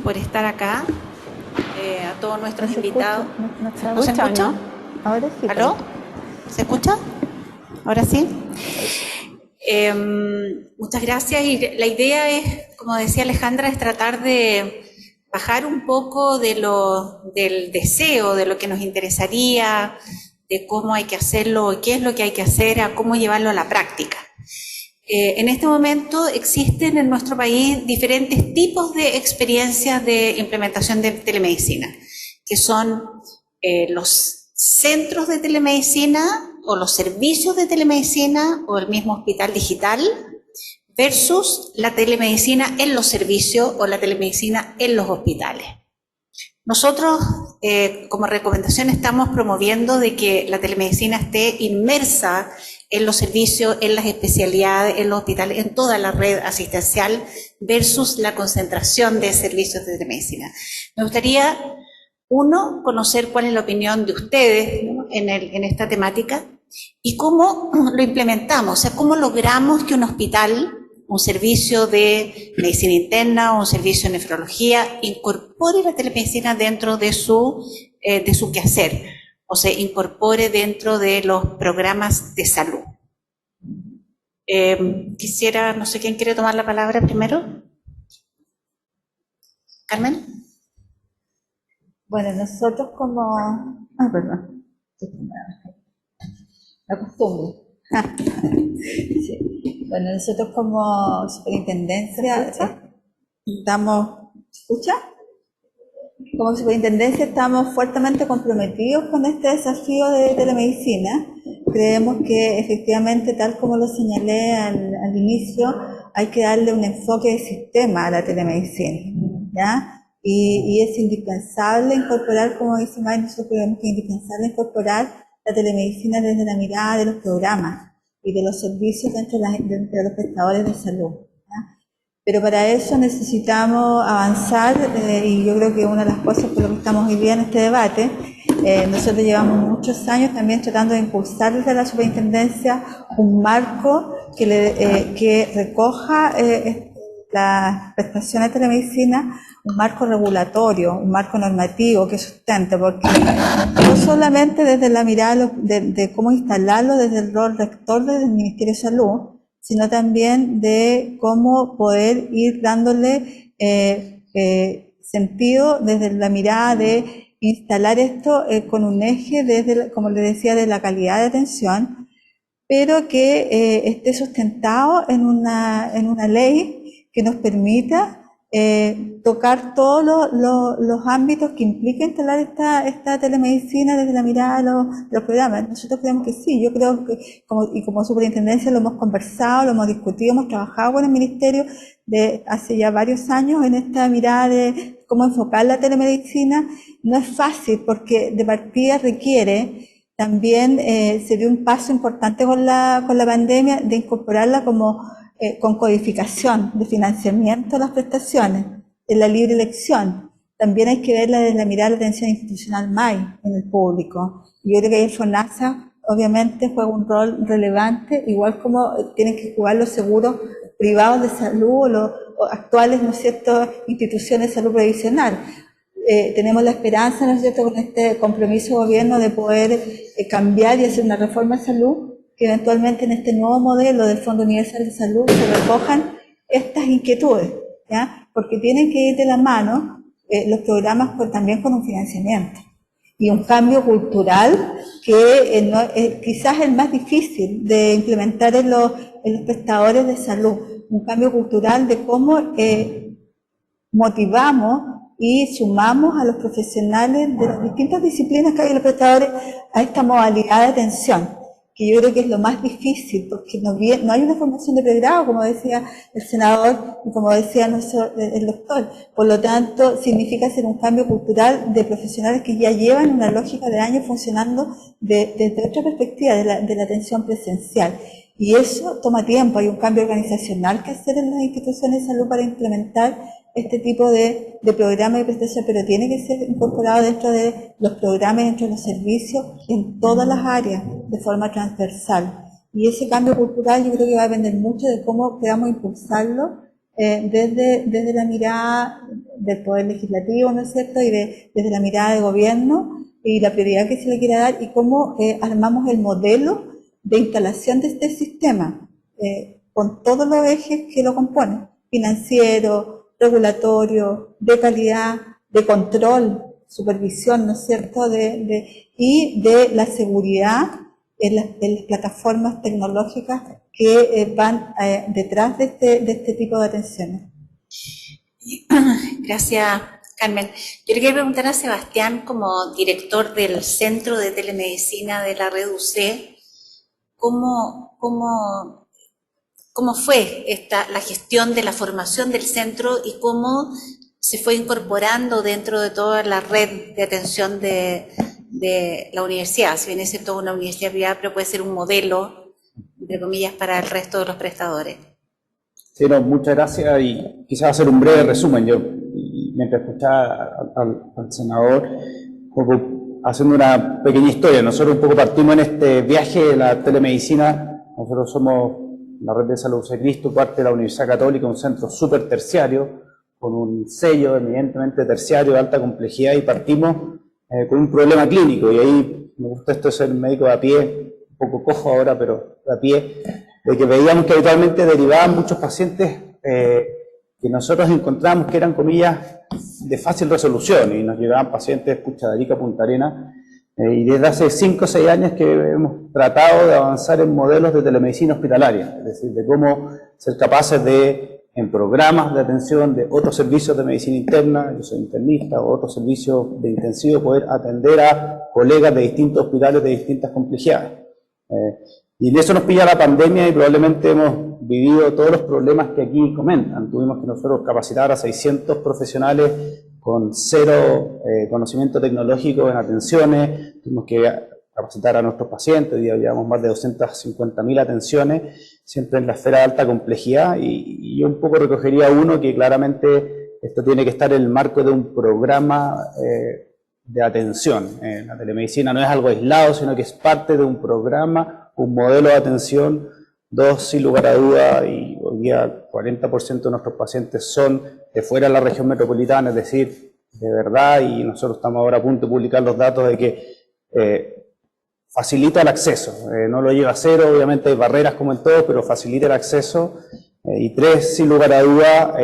Por estar acá, a todos nuestros invitados. ¿No se escucha? Ahora sí. ¿Aló? ¿Se escucha? ¿Ahora sí? Muchas gracias. Y la idea es, como decía Alejandra, es tratar de bajar un poco del deseo, de lo que nos interesaría, de cómo hay que hacerlo, qué es lo que hay que hacer, a cómo llevarlo a la práctica. En este momento existen en nuestro país diferentes tipos de experiencias de implementación de telemedicina, que son los centros de telemedicina o los servicios de telemedicina o el mismo hospital digital versus la telemedicina en los servicios o la telemedicina en los hospitales. Nosotros, como recomendación, estamos promoviendo de que la telemedicina esté inmersa en los servicios, en las especialidades, en los hospitales, en toda la red asistencial versus la concentración de servicios de telemedicina. Me gustaría, uno, conocer cuál es la opinión de ustedes, ¿no?, en esta temática y cómo lo implementamos, o sea, cómo logramos que un hospital, un servicio de medicina interna o un servicio de nefrología incorpore la telemedicina dentro de su quehacer, o se incorpore dentro de los programas de salud. Quisiera, no sé quién quiere tomar la palabra primero. Carmen. Bueno, nosotros como... perdón. La costumbre. Sí. Bueno, nosotros como superintendencia estamos... ¿Escucha? Como superintendencia estamos fuertemente comprometidos con este desafío de telemedicina. Creemos que efectivamente, tal como lo señalé al inicio, hay que darle un enfoque de sistema a la telemedicina, ¿ya? Y es indispensable incorporar, como dice May, nosotros creemos que es indispensable incorporar la telemedicina desde la mirada de los programas y de los servicios dentro de los prestadores de salud, ¿ya? Pero para eso necesitamos avanzar, y yo creo que una de las cosas por lo que estamos hoy día en este debate, nosotros llevamos muchos años también tratando de impulsar desde la superintendencia un marco que recoja las prestaciones de telemedicina, un marco regulatorio, un marco normativo que sustente, porque no solamente desde la mirada de cómo instalarlo desde el rol rector del Ministerio de Salud, sino también de cómo poder ir dándole sentido desde la mirada de instalar esto con un eje desde, como les decía, de la calidad de atención, pero que esté sustentado en una ley que nos permita tocar todos los ámbitos que implica instalar esta telemedicina desde la mirada de los programas. Nosotros creemos que sí, yo creo que como superintendencia lo hemos conversado, lo hemos discutido, hemos trabajado con el Ministerio hace ya varios años en esta mirada de cómo enfocar la telemedicina. No es fácil porque de partida requiere también, se dio un paso importante con la pandemia de incorporarla como con codificación de financiamiento de las prestaciones, en la libre elección. También hay que verla desde la mirada de la atención institucional MAI en el público. Y yo creo que ahí el FONASA obviamente juega un rol relevante, igual como tienen que jugar los seguros privados de salud o los actuales, ¿no es cierto?, instituciones de salud previsional. Tenemos la esperanza, ¿no es cierto?, con este compromiso de gobierno de poder cambiar y hacer una reforma de salud, que eventualmente en este nuevo modelo del Fondo Universal de Salud se recojan estas inquietudes, ¿ya? Porque tienen que ir de la mano los programas también con un financiamiento y un cambio cultural que quizás es el más difícil de implementar en los prestadores de salud, un cambio cultural de cómo motivamos y sumamos a los profesionales de las distintas disciplinas que hay en los prestadores a esta modalidad de atención, que yo creo que es lo más difícil, porque no hay una formación de pregrado, como decía el senador y como decía el doctor. Por lo tanto, significa hacer un cambio cultural de profesionales que ya llevan una lógica de años funcionando desde otra perspectiva de la atención presencial. Y eso toma tiempo, hay un cambio organizacional que hacer en las instituciones de salud para implementar este tipo de programa de prestación, pero tiene que ser incorporado dentro de los programas, dentro de los servicios, en todas las áreas, de forma transversal. Y ese cambio cultural yo creo que va a depender mucho de cómo podamos impulsarlo desde la mirada del Poder Legislativo, ¿no es cierto?, y desde la mirada del Gobierno, y la prioridad que se le quiera dar, y cómo armamos el modelo de instalación de este sistema, con todos los ejes que lo componen, financiero, regulatorio, de calidad, de control, supervisión, ¿no es cierto?, y de la seguridad en las plataformas tecnológicas que van detrás de este tipo de atenciones. Gracias, Carmen. Yo le quiero preguntar a Sebastián, como director del Centro de Telemedicina de la Red UC, ¿cómo fue la gestión de la formación del centro y cómo se fue incorporando dentro de toda la red de atención de la universidad? Si bien es cierto, una universidad privada, pero puede ser un modelo, entre comillas, para el resto de los prestadores. Sí, no, muchas gracias, y quizás hacer un breve resumen. Yo, mientras escuchaba al senador, haciendo una pequeña historia, nosotros un poco partimos en este viaje de la telemedicina. Nosotros somos la Red de Salud de Cristo, parte de la Universidad Católica, un centro súper terciario, con un sello evidentemente terciario de alta complejidad, y partimos con un problema clínico, y ahí me gusta esto de ser médico de a pie, un poco cojo ahora, pero de a pie, de que veíamos que habitualmente derivaban muchos pacientes que nosotros encontramos que eran, comillas, de fácil resolución, y nos llegaban pacientes, pucha, de Arica a Punta Arenas, y desde hace 5 o 6 años que hemos tratado de avanzar en modelos de telemedicina hospitalaria, es decir, de cómo ser capaces de, en programas de atención de otros servicios de medicina interna, yo soy internista, o otros servicios de intensivo, poder atender a colegas de distintos hospitales de distintas complejidades. Y en eso nos pilla la pandemia, y probablemente hemos vivido todos los problemas que aquí comentan. Tuvimos que nosotros capacitar a 600 profesionales con cero conocimiento tecnológico en atenciones, tuvimos que capacitar a nuestros pacientes. Hoy día llevamos más de 250.000 atenciones, siempre en la esfera de alta complejidad, y yo un poco recogería uno que claramente esto tiene que estar en el marco de un programa de atención. La telemedicina no es algo aislado, sino que es parte de un programa, un modelo de atención. Dos, sin lugar a duda, y hoy día 40% de nuestros pacientes son de fuera de la región metropolitana, es decir, de verdad, y nosotros estamos ahora a punto de publicar los datos de que facilita el acceso. No lo lleva a cero, obviamente hay barreras como en todo, pero facilita el acceso. Y tres, sin lugar a duda,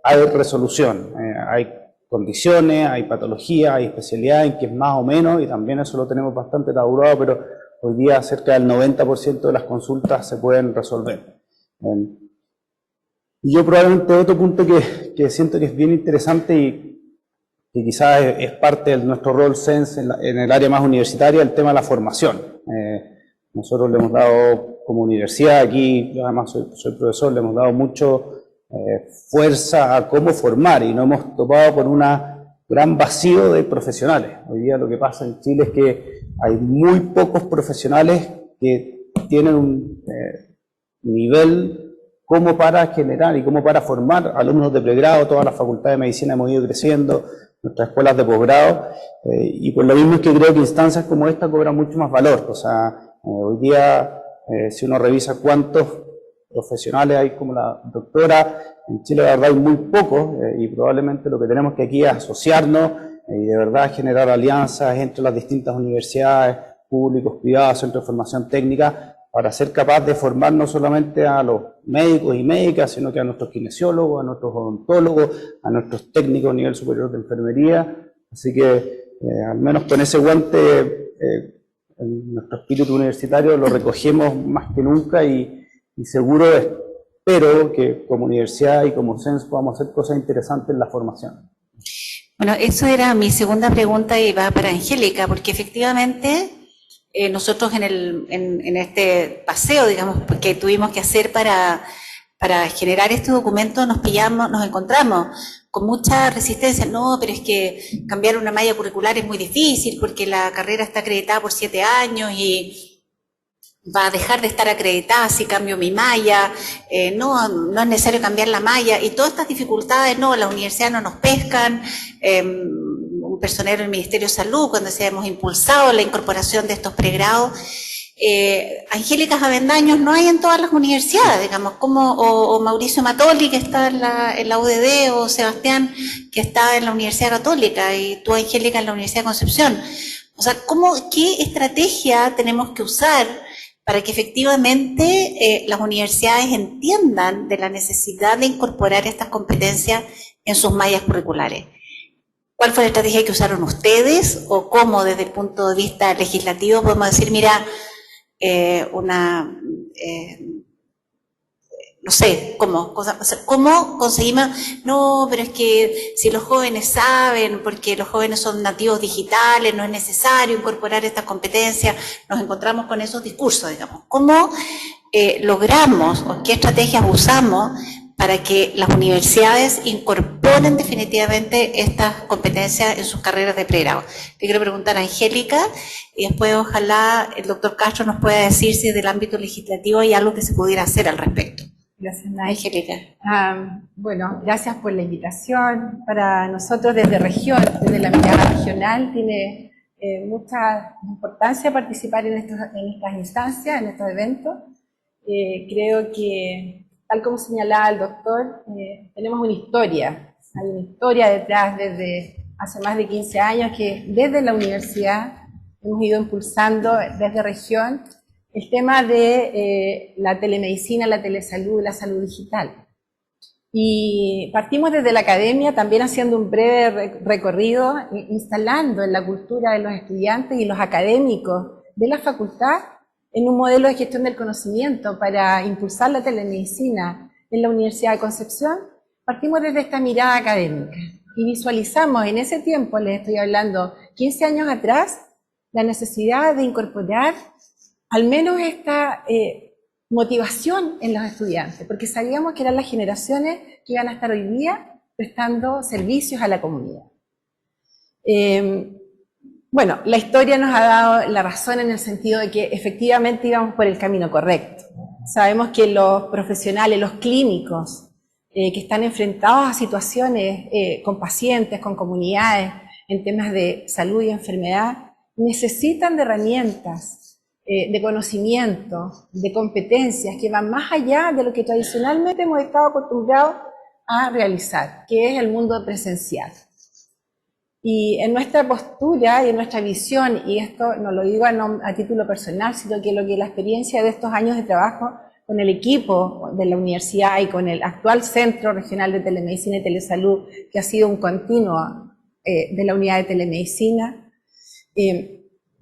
hay resolución. Hay condiciones, hay patologías, hay especialidades en que es más o menos, y también eso lo tenemos bastante elaborado, pero hoy día cerca del 90% de las consultas se pueden resolver. Y yo probablemente otro punto que siento que es bien interesante y que quizás es parte de nuestro rol SENS en el área más universitaria, el tema de la formación. Nosotros le hemos dado como universidad aquí, yo además soy profesor, le hemos dado mucho fuerza a cómo formar, y nos hemos topado con un gran vacío de profesionales. Hoy día lo que pasa en Chile es que hay muy pocos profesionales que tienen un nivel como para generar y como para formar alumnos de pregrado. Todas las facultades de medicina hemos ido creciendo, nuestras escuelas de posgrado, y por lo mismo es que creo que instancias como esta cobran mucho más valor. O sea, hoy día, si uno revisa cuántos profesionales hay como la doctora, en Chile de verdad hay muy pocos, y probablemente lo que tenemos que aquí es asociarnos y de verdad generar alianzas entre las distintas universidades, públicos, privados, centros de formación técnica, para ser capaz de formar no solamente a los médicos y médicas, sino que a nuestros kinesiólogos, a nuestros odontólogos, a nuestros técnicos a nivel superior de enfermería. Así que al menos con ese guante, nuestro espíritu universitario lo recogemos más que nunca, y seguro espero que como universidad y como SENS podamos hacer cosas interesantes en la formación. Bueno, eso era mi segunda pregunta y va para Angélica, porque efectivamente nosotros en este paseo, digamos, que tuvimos que hacer para generar este documento, nos encontramos con mucha resistencia. No, pero es que cambiar una malla curricular es muy difícil porque la carrera está acreditada por 7 años y va a dejar de estar acreditada si cambio mi malla, no es necesario cambiar la malla, y todas estas dificultades, no, las universidades no nos pescan, un personero del Ministerio de Salud, cuando se hemos impulsado la incorporación de estos pregrados, Angélicas Avendaños no hay en todas las universidades, digamos, o Mauricio Matoli, que está en la UDD, o Sebastián, que está en la Universidad Católica, y tú, Angélica, en la Universidad de Concepción. O sea, ¿qué estrategia tenemos que usar para que efectivamente las universidades entiendan de la necesidad de incorporar estas competencias en sus mallas curriculares? ¿Cuál fue la estrategia que usaron ustedes, o cómo desde el punto de vista legislativo podemos decir, mira, no sé, ¿cómo conseguimos? No, pero es que si los jóvenes saben, porque los jóvenes son nativos digitales, no es necesario incorporar estas competencias, nos encontramos con esos discursos, digamos. ¿Cómo logramos, o qué estrategias usamos para que las universidades incorporen definitivamente estas competencias en sus carreras de pregrado? Le quiero preguntar a Angélica, y después ojalá el doctor Castro nos pueda decir si del ámbito legislativo hay algo que se pudiera hacer al respecto. Gracias, Nay. Angélica. Bueno, gracias por la invitación. Para nosotros desde región, desde la mirada regional, tiene mucha importancia participar en estas instancias, en estos eventos. Creo que, tal como señalaba el doctor, tenemos una historia. Hay una historia detrás desde hace más de 15 años que desde la universidad hemos ido impulsando desde región el tema de la telemedicina, la telesalud, la salud digital. Y partimos desde la academia también haciendo un breve recorrido, instalando en la cultura de los estudiantes y los académicos de la facultad en un modelo de gestión del conocimiento para impulsar la telemedicina en la Universidad de Concepción. Partimos desde esta mirada académica y visualizamos en ese tiempo, les estoy hablando 15 años atrás, la necesidad de incorporar al menos esta motivación en los estudiantes, porque sabíamos que eran las generaciones que iban a estar hoy día prestando servicios a la comunidad. Bueno, la historia nos ha dado la razón en el sentido de que efectivamente íbamos por el camino correcto. Sabemos que los profesionales, los clínicos, que están enfrentados a situaciones con pacientes, con comunidades, en temas de salud y enfermedad, necesitan de herramientas, de conocimiento, de competencias que van más allá de lo que tradicionalmente hemos estado acostumbrados a realizar, que es el mundo presencial. Y en nuestra postura y en nuestra visión, y esto no lo digo a título personal, sino que lo que la experiencia de estos años de trabajo con el equipo de la universidad y con el actual Centro Regional de Telemedicina y Telesalud, que ha sido un continuo de la unidad de telemedicina,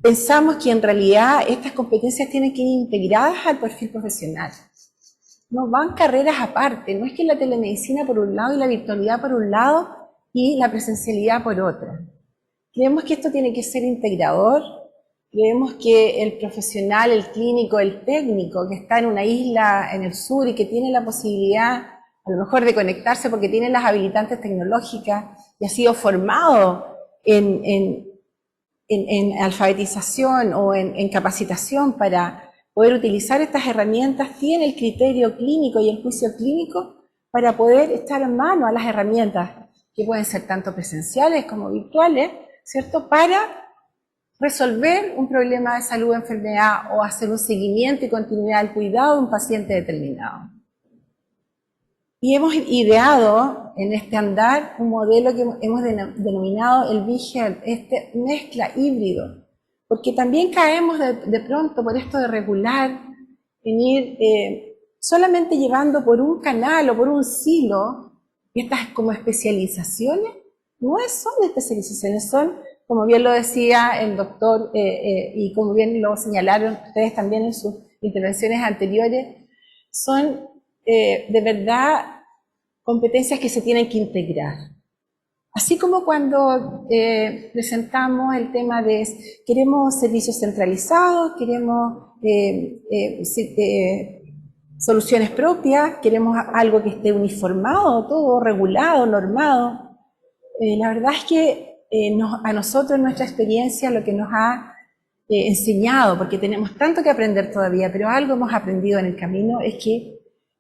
pensamos que en realidad estas competencias tienen que ir integradas al perfil profesional. No van carreras aparte, no es que la telemedicina por un lado y la virtualidad por un lado y la presencialidad por otra. Creemos que esto tiene que ser integrador, creemos que el profesional, el clínico, el técnico que está en una isla en el sur y que tiene la posibilidad a lo mejor de conectarse porque tiene las habilitantes tecnológicas y ha sido formado en alfabetización o en capacitación para poder utilizar estas herramientas, tiene el criterio clínico y el juicio clínico para poder echar en mano a las herramientas que pueden ser tanto presenciales como virtuales, ¿cierto?, para resolver un problema de salud o enfermedad o hacer un seguimiento y continuidad del cuidado de un paciente determinado. Y hemos ideado en este andar un modelo que hemos denominado el BeHealth, este mezcla híbrido, porque también caemos de pronto por esto de regular, en ir solamente llevando por un canal o por un silo, estas como especializaciones, no son especializaciones, son, como bien lo decía el doctor y como bien lo señalaron ustedes también en sus intervenciones anteriores, son de verdad competencias que se tienen que integrar. Así como cuando presentamos el tema de queremos servicios centralizados, queremos soluciones propias, queremos algo que esté uniformado, todo regulado, normado. La verdad es que a nosotros nuestra experiencia lo que nos ha enseñado, porque tenemos tanto que aprender todavía, pero algo hemos aprendido en el camino, es que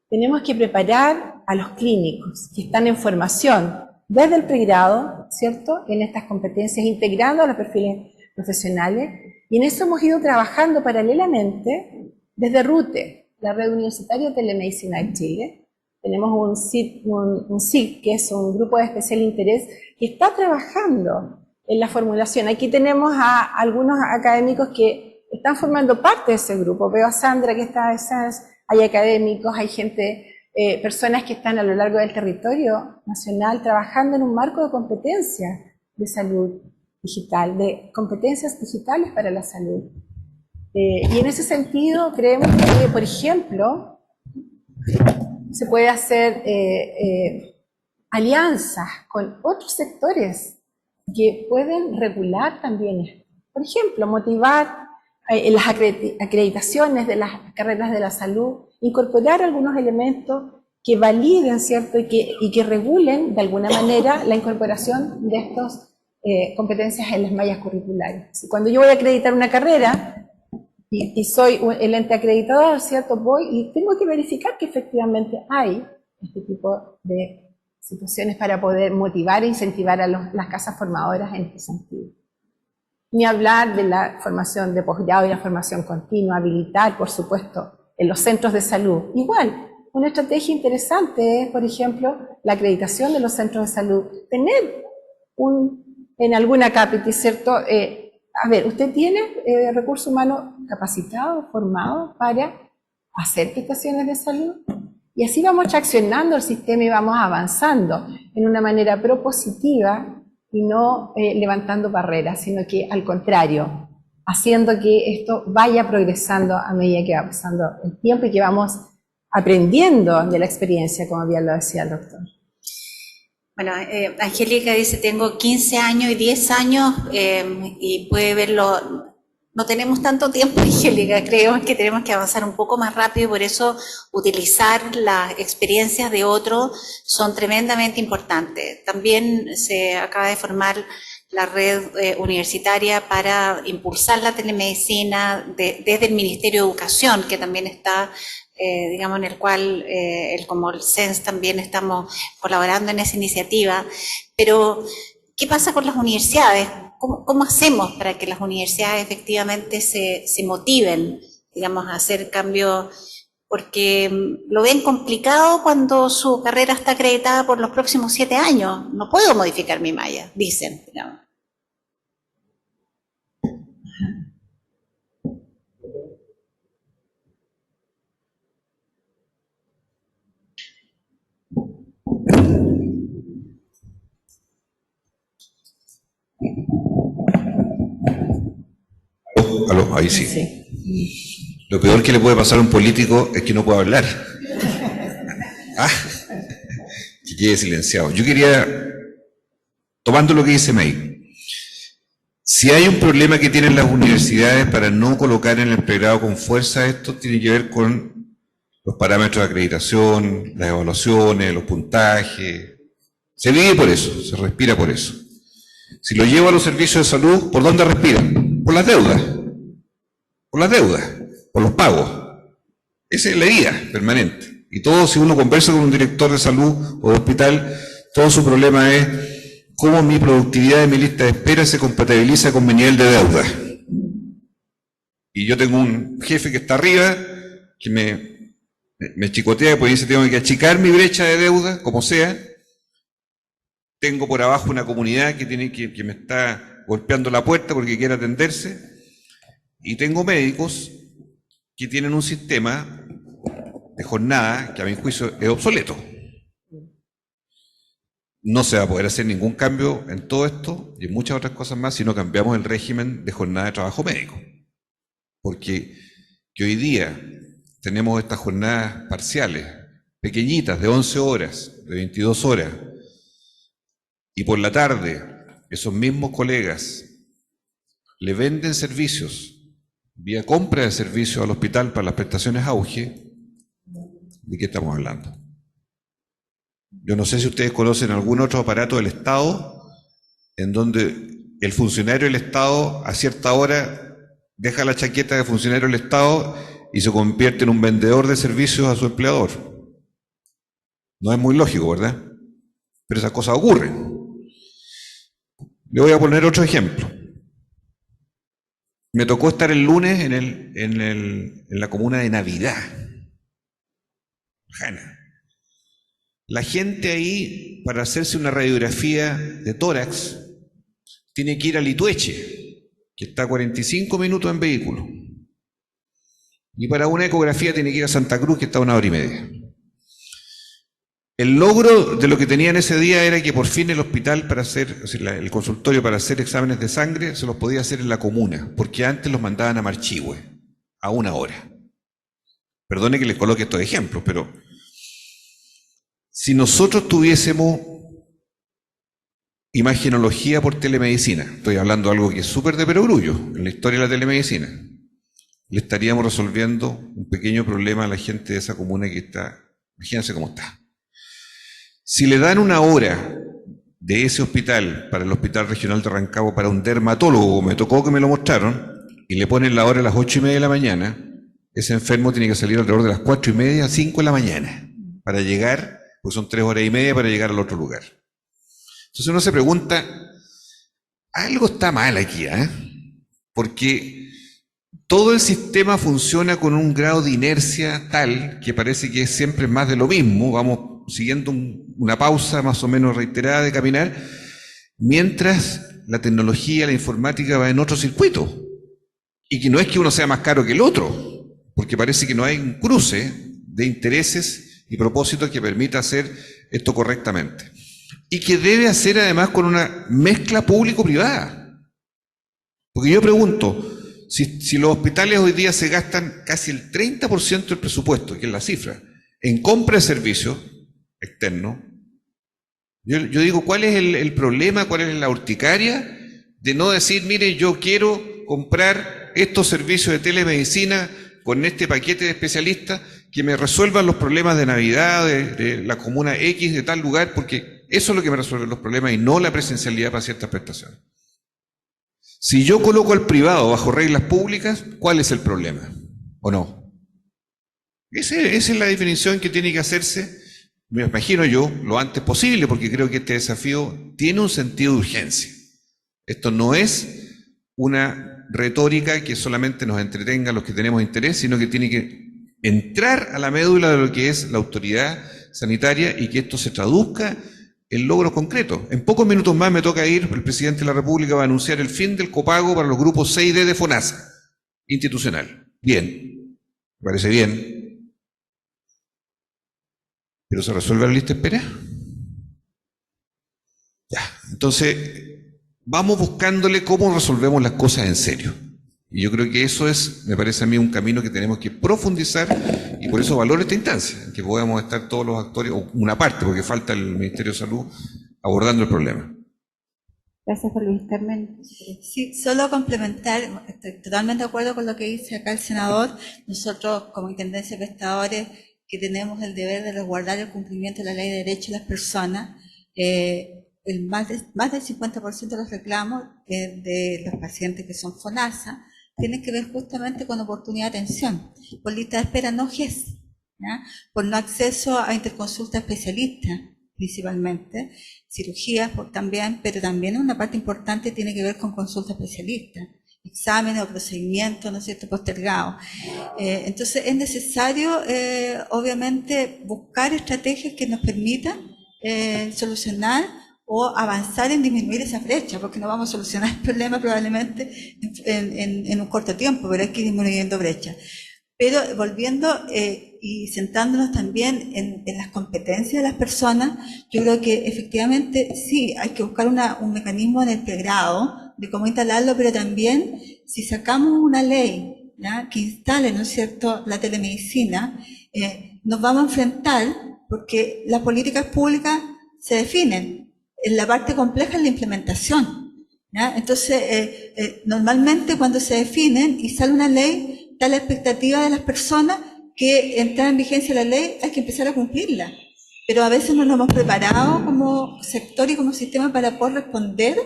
tenemos que preparar a los clínicos que están en formación desde el pregrado, ¿cierto?, en estas competencias, integrando a los perfiles profesionales, y en eso hemos ido trabajando paralelamente desde RUTE, la Red Universitaria de Telemedicina de Chile. Tenemos un SIG, que es un grupo de especial interés, que está trabajando en la formulación. Aquí tenemos a algunos académicos que están formando parte de ese grupo. Veo a Sandra que está de SANS, hay académicos, hay gente, personas que están a lo largo del territorio nacional trabajando en un marco de competencias de salud digital, de competencias digitales para la salud. Y en ese sentido creemos que, por ejemplo, se puede hacer alianzas con otros sectores que pueden regular también esto. Por ejemplo, motivar las acreditaciones de las carreras de la salud, incorporar algunos elementos que validen, ¿cierto?, y que regulen de alguna manera la incorporación de estas competencias en las mallas curriculares. Cuando yo voy a acreditar una carrera y soy el ente acreditador, ¿cierto?, voy y tengo que verificar que efectivamente hay este tipo de situaciones para poder motivar e incentivar a las casas formadoras en este sentido. Ni hablar de la formación de posgrado y la formación continua, habilitar, por supuesto, en los centros de salud. Igual, una estrategia interesante es, por ejemplo, la acreditación de los centros de salud. Tener en alguna CAPIT, ¿cierto? A ver, usted tiene recursos humanos capacitados, formados para hacer prestaciones de salud. Y así vamos traccionando el sistema y vamos avanzando en una manera propositiva y no levantando barreras, sino que al contrario, haciendo que esto vaya progresando a medida que va pasando el tiempo y que vamos aprendiendo de la experiencia, como bien lo decía el doctor. Bueno, Angélica dice, tengo 15 años y 10 años y puede verlo. No tenemos tanto tiempo, Angélica, creo que tenemos que avanzar un poco más rápido y por eso utilizar las experiencias de otros son tremendamente importantes. También se acaba de formar la red universitaria para impulsar la telemedicina desde el Ministerio de Educación, que también está, digamos, en el cual como el CENS también estamos colaborando en esa iniciativa. Pero, ¿qué pasa con las universidades? ¿Cómo hacemos para que las universidades efectivamente se motiven, digamos, a hacer cambios? Porque lo ven complicado cuando su carrera está acreditada por los próximos 7 años. No puedo modificar mi malla, dicen, digamos. Aló, ahí sí. Sí. Lo peor que le puede pasar a un político es que no pueda hablar. Que quede silenciado. Yo quería, tomando lo que dice May, si hay un problema que tienen las universidades para no colocar en el pregrado con fuerza esto, tiene que ver con los parámetros de acreditación, las evaluaciones, los puntajes. Se vive por eso, se respira por eso. Si lo llevo a los servicios de salud, ¿por dónde respiran? Por las deudas. Por las deudas, por los pagos. Esa es la idea permanente. Y todo, si uno conversa con un director de salud o de hospital, todo su problema es cómo mi productividad de mi lista de espera se compatibiliza con mi nivel de deuda. Y yo tengo un jefe que está arriba, que me chicotea, pues dice, tengo que achicar mi brecha de deuda, como sea. Tengo por abajo una comunidad que me está golpeando la puerta porque quiere atenderse. Y tengo médicos que tienen un sistema de jornada que a mi juicio es obsoleto. No se va a poder hacer ningún cambio en todo esto y en muchas otras cosas más si no cambiamos el régimen de jornada de trabajo médico. Porque que hoy día tenemos estas jornadas parciales, pequeñitas, de 11 horas, de 22 horas, y por la tarde esos mismos colegas le venden servicios vía compra de servicios al hospital para las prestaciones auge, ¿de qué estamos hablando? Yo no sé si ustedes conocen algún otro aparato del Estado en donde el funcionario del Estado a cierta hora deja la chaqueta de funcionario del Estado y se convierte en un vendedor de servicios a su empleador. No es muy lógico, ¿verdad? Pero esas cosas ocurren. Le voy a poner otro ejemplo. Me tocó estar el lunes en la comuna de Navidad. Jana. La gente ahí, para hacerse una radiografía de tórax, tiene que ir a Litueche, que está a 45 minutos en vehículo. Y para una ecografía tiene que ir a Santa Cruz, que está a 1 hora y media. El logro de lo que tenían ese día era que por fin el hospital para hacer, o sea, el consultorio para hacer exámenes de sangre se los podía hacer en la comuna, porque antes los mandaban a Marchihue, a 1 hora. Perdone que les coloque estos ejemplos, pero si nosotros tuviésemos imagenología por telemedicina, estoy hablando de algo que es súper de perogrullo en la historia de la telemedicina, le estaríamos resolviendo un pequeño problema a la gente de esa comuna que está, imagínense cómo está. Si le dan 1 hora de ese hospital para el Hospital Regional de Rancagua para un dermatólogo, me tocó que me lo mostraron, y le ponen la hora a las 8:30 de la mañana, ese enfermo tiene que salir alrededor de las 4:30 a 5 de la mañana para llegar, pues son 3 horas y media para llegar al otro lugar. Entonces uno se pregunta, algo está mal aquí, ¿eh? Porque todo el sistema funciona con un grado de inercia tal que parece que es siempre más de lo mismo, vamos siguiendo una pausa más o menos reiterada de caminar, mientras la tecnología, la informática va en otro circuito. Y que no es que uno sea más caro que el otro, porque parece que no hay un cruce de intereses y propósitos que permita hacer esto correctamente. Y que debe hacer además con una mezcla público-privada. Porque yo pregunto, si los hospitales hoy día se gastan casi el 30% del presupuesto, que es la cifra, en compra de servicios externos, yo digo, ¿cuál es el problema, cuál es la urticaria de no decir, mire, yo quiero comprar estos servicios de telemedicina con este paquete de especialistas que me resuelvan los problemas de Navidad, de la comuna X, de tal lugar, porque eso es lo que me resuelve los problemas y no la presencialidad para ciertas prestaciones? Si yo coloco al privado bajo reglas públicas, ¿cuál es el problema? ¿O no? Esa es la definición que tiene que hacerse, me imagino yo, lo antes posible, porque creo que este desafío tiene un sentido de urgencia. Esto no es una retórica que solamente nos entretenga a los que tenemos interés, sino que tiene que entrar a la médula de lo que es la autoridad sanitaria y que esto se traduzca en logros concretos. En pocos minutos más me toca ir, el presidente de la República va a anunciar el fin del copago para los grupos 6 y D de FONASA, institucional. Bien, me parece bien. ¿Pero se resuelve la lista de espera? Ya, entonces vamos buscándole cómo resolvemos las cosas en serio. Y yo creo que eso es, me parece a mí, un camino que tenemos que profundizar, y por eso valoro esta instancia, en que podamos estar todos los actores, o una parte, porque falta el Ministerio de Salud, abordando el problema. Gracias, Juan Luis Carmen. Sí, solo complementar, estoy totalmente de acuerdo con lo que dice acá el senador. Nosotros, como Intendencia de Prestadores, que tenemos el deber de resguardar el cumplimiento de la ley de derechos de las personas, más del 50% de los reclamos de los pacientes que son FONASA tienen que ver justamente con oportunidad de atención, por lista de espera no GES, ¿ya? Por no acceso a interconsulta especialista, principalmente, cirugías también, pero también una parte importante tiene que ver con consulta especialista, exámenes o procedimientos, ¿no es cierto?, postergados. Entonces es necesario, obviamente, buscar estrategias que nos permitan solucionar o avanzar en disminuir esa brecha, porque no vamos a solucionar el problema probablemente en un corto tiempo, pero hay que ir disminuyendo brechas. Pero volviendo y sentándonos también en las competencias de las personas, yo creo que efectivamente sí, hay que buscar un mecanismo en el pregrado de cómo instalarlo, pero también si sacamos una ley, ¿ya?, que instale, ¿no es cierto?, la telemedicina, nos vamos a enfrentar, porque las políticas públicas se definen la parte compleja es la implementación, ¿ya? Entonces, normalmente cuando se definen y sale una ley, está la expectativa de las personas que entra en vigencia la ley, hay que empezar a cumplirla. Pero a veces no nos hemos preparado como sector y como sistema para poder responder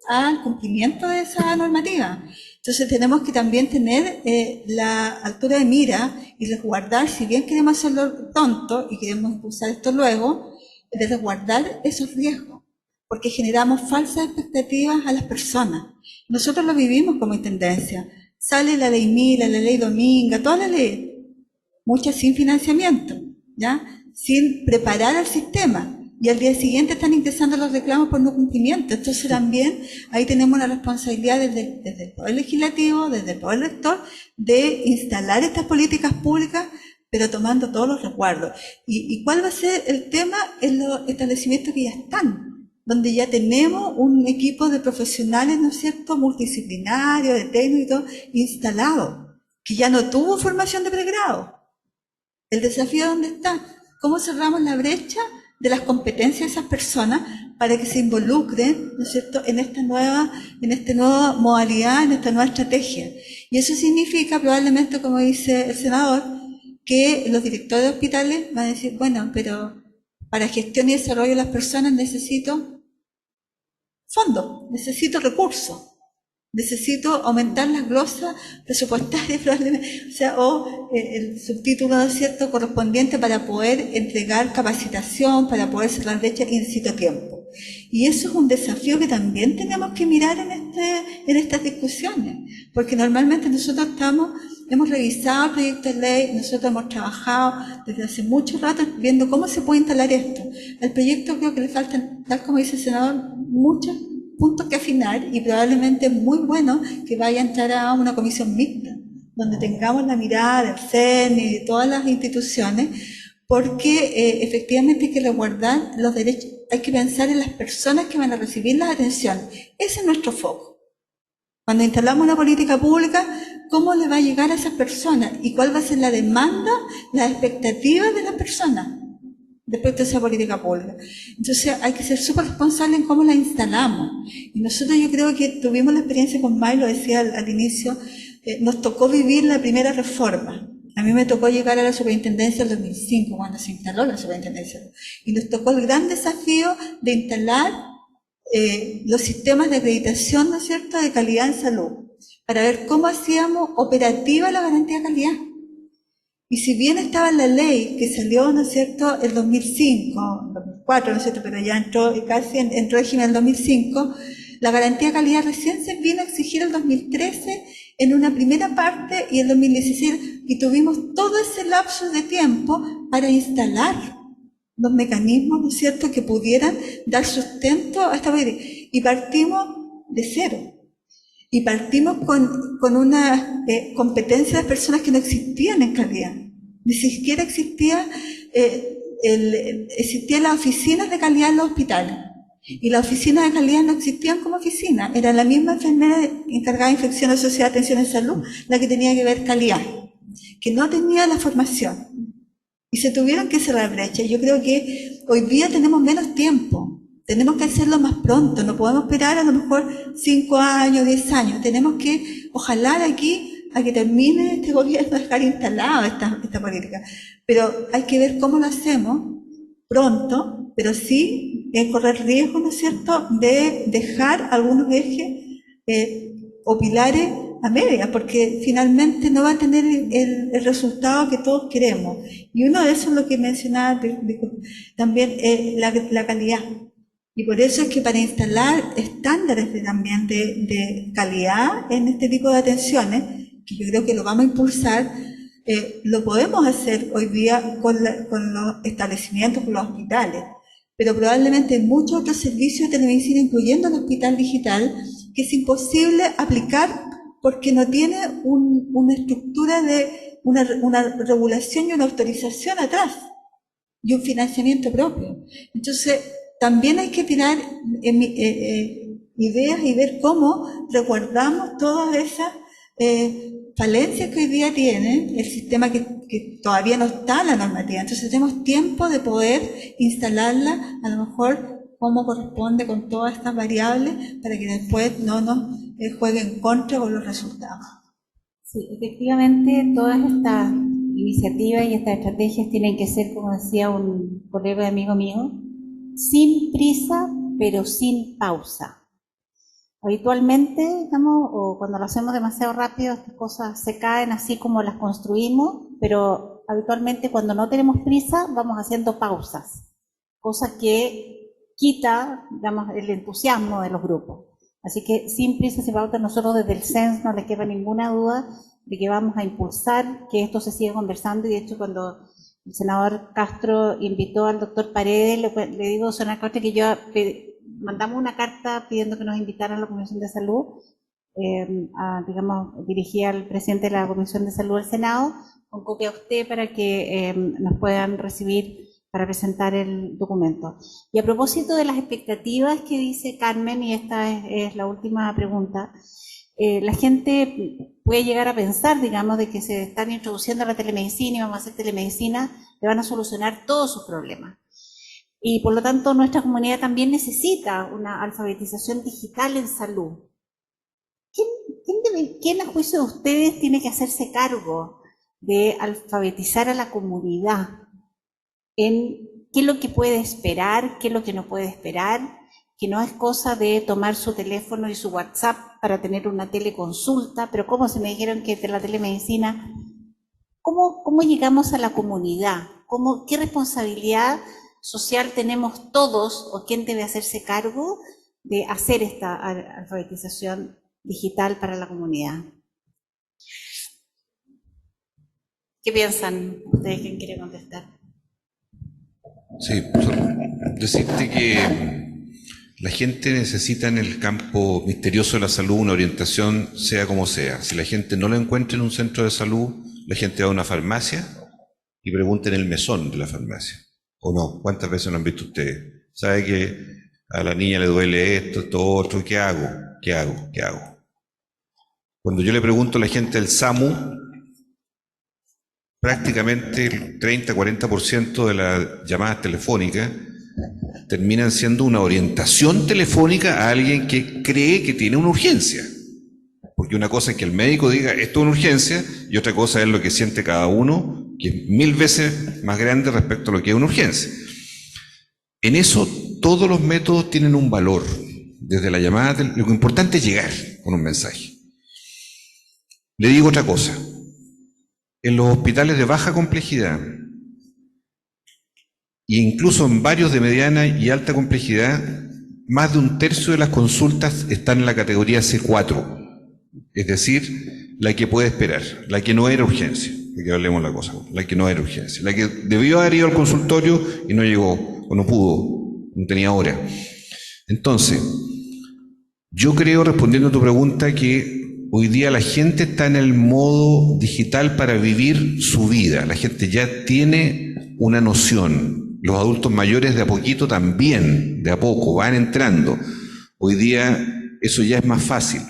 al cumplimiento de esa normativa. Entonces tenemos que también tener la altura de mira y resguardar, si bien queremos hacerlo pronto y queremos impulsar esto luego, de resguardar esos riesgos, porque generamos falsas expectativas a las personas. Nosotros lo vivimos como intendencia. Sale la ley Mila, la ley Dominga, todas las leyes, muchas sin financiamiento, ¿ya? Sin preparar al sistema. Y al día siguiente están ingresando los reclamos por no cumplimiento. Entonces también ahí tenemos una responsabilidad desde el Poder Legislativo, desde el Poder Rector, de instalar estas políticas públicas, pero tomando todos los resguardos. ¿Y cuál va a ser el tema? En los establecimientos que ya están, donde ya tenemos un equipo de profesionales, ¿no es cierto?, multidisciplinario, de técnicos instalado, que ya no tuvo formación de pregrado. El desafío, ¿dónde está? ¿Cómo cerramos la brecha de las competencias de esas personas para que se involucren, ¿no es cierto?, en esta nueva modalidad, en esta nueva estrategia? Y eso significa probablemente, como dice el senador, que los directores de hospitales van a decir, bueno, pero para gestión y desarrollo de las personas necesito fondos, necesito recursos, necesito aumentar las glosas presupuestarias probablemente, o sea, o el subtítulo, ¿no es cierto?, correspondiente para poder entregar capacitación, para poder cerrar brecha y necesito tiempo. Y eso es un desafío que también tenemos que mirar en estas discusiones, porque normalmente nosotros hemos revisado el proyecto de ley, nosotros hemos trabajado desde hace mucho rato viendo cómo se puede instalar esto. Al proyecto creo que le faltan, tal como dice el senador, muchos puntos que afinar y probablemente es muy bueno que vaya a entrar a una comisión mixta, donde tengamos la mirada del CEN y de todas las instituciones, porque efectivamente hay que resguardar los derechos, hay que pensar en las personas que van a recibir la atención. Ese es nuestro foco. Cuando instalamos una política pública, ¿cómo le va a llegar a esas personas? ¿Y cuál va a ser la demanda, las expectativas de las personas respecto a esa política pública? Entonces hay que ser súper responsables en cómo la instalamos. Y nosotros, yo creo que tuvimos la experiencia con May, lo decía al inicio, nos tocó vivir la primera reforma. A mí me tocó llegar a la superintendencia en 2005, cuando se instaló la superintendencia. Y nos tocó el gran desafío de instalar los sistemas de acreditación, ¿no es cierto?, de calidad en salud, para ver cómo hacíamos operativa la garantía de calidad. Y si bien estaba en la ley que salió, ¿no es cierto?, el 2005, 2004, ¿no es cierto?, pero ya entró casi en régimen el 2005, la garantía de calidad recién se vino a exigir el 2013 en una primera parte y el 2016, y tuvimos todo ese lapso de tiempo para instalar los mecanismos, ¿no es cierto?, que pudieran dar sustento a esta política. Y partimos de cero. Y partimos con una competencia de personas que no existían en calidad. Ni siquiera existían las oficinas de calidad en los hospitales. Y las oficinas de calidad no existían como oficinas. Era la misma enfermera encargada de infección asociada a atención en salud la que tenía que ver calidad, que no tenía la formación. Y se tuvieron que cerrar brechas. Yo creo que hoy día tenemos menos tiempo. Tenemos que hacerlo más pronto. No podemos esperar a lo mejor 5 años, 10 años. Tenemos que, ojalá de aquí a que termine este gobierno, dejar instalada esta política. Pero hay que ver cómo lo hacemos pronto, pero sí correr riesgo, ¿no es cierto?, de dejar algunos ejes o pilares a medias, porque finalmente no va a tener el resultado que todos queremos. Y uno de esos es lo que mencionaba también, la calidad. Y por eso es que para instalar estándares también de calidad en este tipo de atenciones, que yo creo que lo vamos a impulsar, lo podemos hacer hoy día con los establecimientos, con los hospitales, pero probablemente muchos otros servicios de telemedicina, incluyendo el hospital digital, que es imposible aplicar porque no tiene una estructura de una regulación y una autorización atrás y un financiamiento propio. Entonces, también hay que tirar ideas y ver cómo resguardamos todas esas falencias que hoy día tiene el sistema que todavía no está en la normativa. Entonces tenemos tiempo de poder instalarla, a lo mejor como corresponde con todas estas variables para que después no nos juegue en contra con los resultados. Sí, efectivamente, todas estas iniciativas y estas estrategias tienen que ser, como decía un colega y amigo mío, sin prisa, pero sin pausa. Habitualmente, digamos, o cuando lo hacemos demasiado rápido, estas cosas se caen así como las construimos, pero habitualmente cuando no tenemos prisa, vamos haciendo pausas, cosa que quita, digamos, el entusiasmo de los grupos. Así que sin prisa, sin pausa, nosotros desde el CENS no le queda ninguna duda de que vamos a impulsar que esto se siga conversando, y de hecho cuando el senador Castro invitó al doctor Paredes, le digo, senador Castro, que yo mandamos una carta pidiendo que nos invitaran a la Comisión de Salud, digamos, dirigida al presidente de la Comisión de Salud del Senado, con copia a usted para que nos puedan recibir para presentar el documento. Y a propósito de las expectativas que dice Carmen, y esta es la última pregunta, la gente puede llegar a pensar, digamos, de que se están introduciendo la telemedicina y vamos a hacer telemedicina, le van a solucionar todos sus problemas. Y por lo tanto nuestra comunidad también necesita una alfabetización digital en salud. ¿Quién a juicio de ustedes tiene que hacerse cargo de alfabetizar a la comunidad en qué es lo que puede esperar, qué es lo que no puede esperar, que no es cosa de tomar su teléfono y su WhatsApp para tener una teleconsulta, pero como si me dijeron que de la telemedicina, ¿cómo llegamos a la comunidad? ¿Qué responsabilidad social tenemos todos, o quién debe hacerse cargo de hacer esta alfabetización digital para la comunidad? ¿Qué piensan ustedes? ¿Quién quiere contestar? Sí, decirte que la gente necesita en el campo misterioso de la salud una orientación, sea como sea. Si la gente no la encuentra en un centro de salud, la gente va a una farmacia y pregunta en el mesón de la farmacia. ¿O no? ¿Cuántas veces lo han visto ustedes? ¿Sabe que a la niña le duele esto otro? ¿Qué hago? ¿Qué hago? ¿Qué hago? Cuando yo le pregunto a la gente del SAMU, prácticamente el 30-40% de las llamadas telefónicas terminan siendo una orientación telefónica a alguien que cree que tiene una urgencia. Porque una cosa es que el médico diga esto es una urgencia, y otra cosa es lo que siente cada uno, que es 1000 veces más grande respecto a lo que es una urgencia. En eso todos los métodos tienen un valor. Desde la llamada, lo importante es llegar con un mensaje. Le digo otra cosa. En los hospitales de baja complejidad, e incluso en varios de mediana y alta complejidad, más de 1/3 de las consultas están en la categoría C4, es decir, la que puede esperar, la que no era urgencia, de que hablemos la cosa, la que no era urgencia, la que debió haber ido al consultorio y no llegó, o no pudo, no tenía hora. Entonces, yo creo, respondiendo a tu pregunta, que hoy día la gente está en el modo digital para vivir su vida, la gente ya tiene una noción. Los adultos mayores de a poquito también, de a poco, van entrando. Hoy día eso ya es más fácil.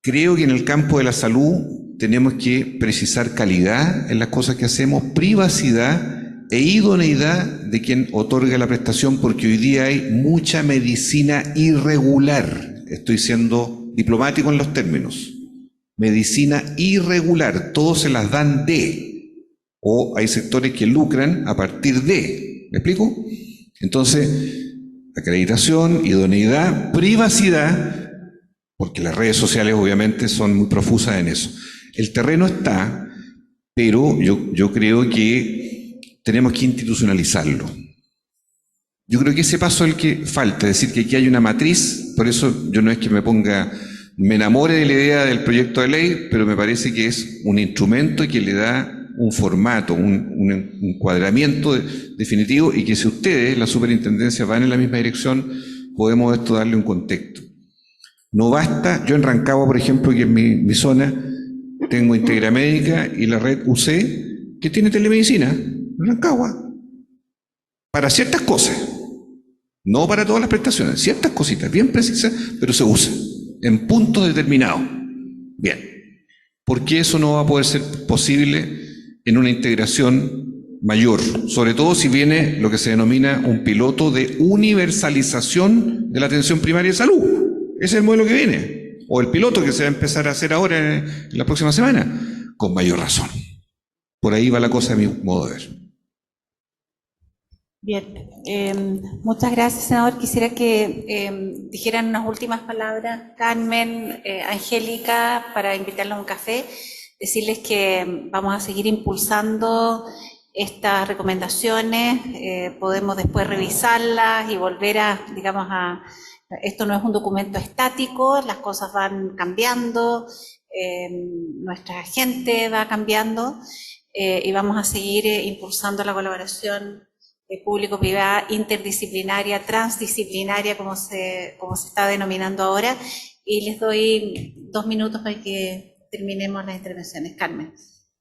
Creo que en el campo de la salud tenemos que precisar calidad en las cosas que hacemos, privacidad e idoneidad de quien otorga la prestación, porque hoy día hay mucha medicina irregular. Estoy siendo diplomático en los términos. Medicina irregular, todos se las dan de, o hay sectores que lucran a partir de. ¿Me explico? Entonces, acreditación, idoneidad, privacidad, porque las redes sociales obviamente son muy profusas en eso. El terreno está, pero yo creo que tenemos que institucionalizarlo. Yo creo que ese paso es el que falta, es decir, que aquí hay una matriz. Por eso yo no es que me enamore de la idea del proyecto de ley, pero me parece que es un instrumento que le da un formato, un encuadramiento definitivo, y que si ustedes, la superintendencia, van en la misma dirección, podemos esto darle un contexto. No basta, yo en Rancagua, por ejemplo, que es mi zona, tengo Integramédica y la red UC, que tiene telemedicina, en Rancagua, para ciertas cosas, no para todas las prestaciones, ciertas cositas bien precisas, pero se usa en puntos determinados. Bien, ¿por qué eso no va a poder ser posible en una integración mayor, sobre todo si viene lo que se denomina un piloto de universalización de la atención primaria de salud. Ese es el modelo que viene, o el piloto que se va a empezar a hacer ahora en la próxima semana, con mayor razón. Por ahí va la cosa a mi modo de ver. Bien, muchas gracias, senador. Quisiera que dijeran unas últimas palabras, Carmen, Angélica, para invitarlos a un café, decirles que vamos a seguir impulsando estas recomendaciones, podemos después revisarlas y volver a, digamos, esto no es un documento estático, las cosas van cambiando, nuestra gente va cambiando, y vamos a seguir impulsando la colaboración público-privada, interdisciplinaria, transdisciplinaria, como se está denominando ahora, y les doy 2 minutos para que terminemos las intervenciones. Carmen.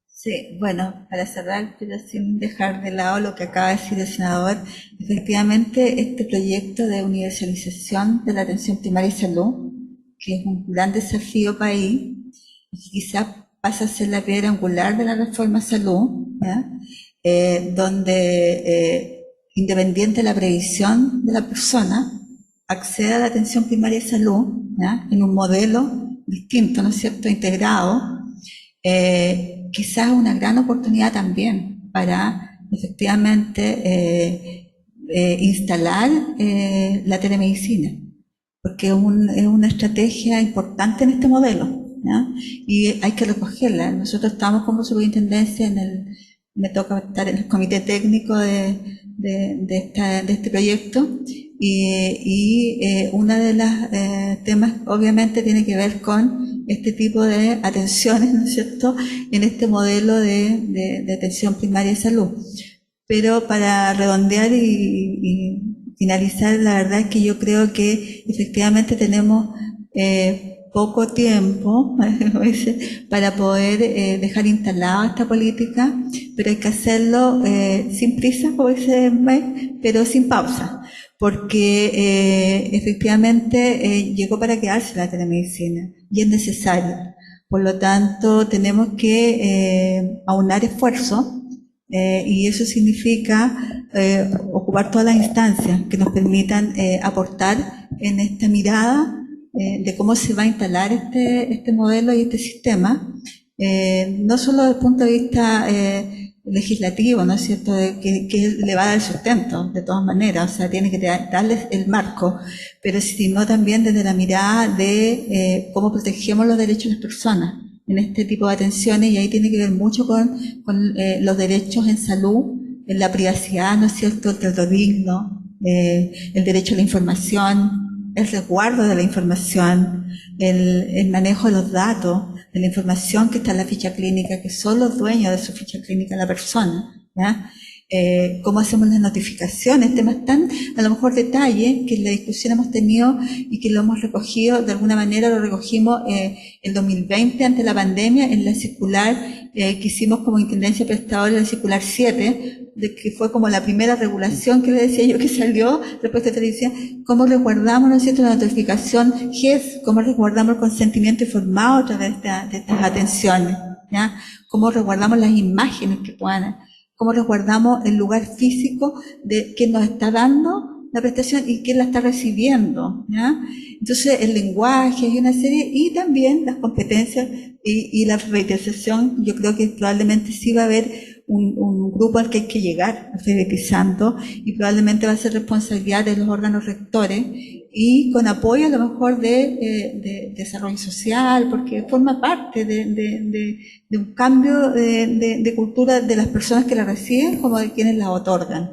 Sí, bueno, para cerrar, pero sin dejar de lado lo que acaba de decir el senador, efectivamente este proyecto de universalización de la atención primaria y salud, que es un gran desafío país, y que quizás pasa a ser la piedra angular de la reforma salud, donde independiente de la previsión de la persona, accede a la atención primaria de salud, en un modelo distinto, ¿no es cierto?, integrado, quizás una gran oportunidad también para efectivamente instalar la telemedicina, porque es una estrategia importante en este modelo, y hay que recogerla. Nosotros estamos como superintendencia me toca estar en el comité técnico de este proyecto, y uno de los temas obviamente tiene que ver con este tipo de atenciones, ¿no es cierto?, en este modelo de atención primaria de salud. Pero para redondear y finalizar, la verdad es que yo creo que efectivamente tenemos poco tiempo para poder dejar instalada esta política, pero hay que hacerlo sin prisa, pero sin pausa, porque efectivamente llegó para quedarse la telemedicina y es necesaria. Por lo tanto, tenemos que aunar esfuerzos, y eso significa ocupar todas las instancias que nos permitan aportar en esta mirada de cómo se va a instalar este modelo y este sistema, no solo desde el punto de vista legislativo, ¿no es cierto?, que le va a dar sustento, de todas maneras, o sea, tiene que darles el marco, pero sino también desde la mirada de cómo protegemos los derechos de las personas en este tipo de atenciones, y ahí tiene que ver mucho con los derechos en salud, en la privacidad, ¿no es cierto?, el trato digno, el derecho a la información, el resguardo de la información, el manejo de los datos, de la información que está en la ficha clínica, que son los dueños de su ficha clínica la persona, cómo hacemos las notificaciones, temas tan, a lo mejor detalles que en la discusión hemos tenido y que lo hemos recogido, de alguna manera lo recogimos en 2020 ante la pandemia, en la circular que hicimos como Intendencia Prestadora, la circular 7, que fue como la primera regulación que le decía yo que salió respecto a televisión, cómo resguardamos, ¿no es cierto?, la notificación GES, cómo resguardamos el consentimiento informado a través de estas atenciones, cómo resguardamos las imágenes que puedan, cómo resguardamos el lugar físico de quién nos está dando la prestación y quién la está recibiendo, Entonces, el lenguaje y una serie, y también las competencias y la alfabetización. Yo creo que probablemente sí va a haber un grupo al que hay que llegar alfabetizando, y probablemente va a ser responsabilidad de los órganos rectores y con apoyo a lo mejor de desarrollo social, porque forma parte de un cambio de cultura de las personas que la reciben como de quienes la otorgan.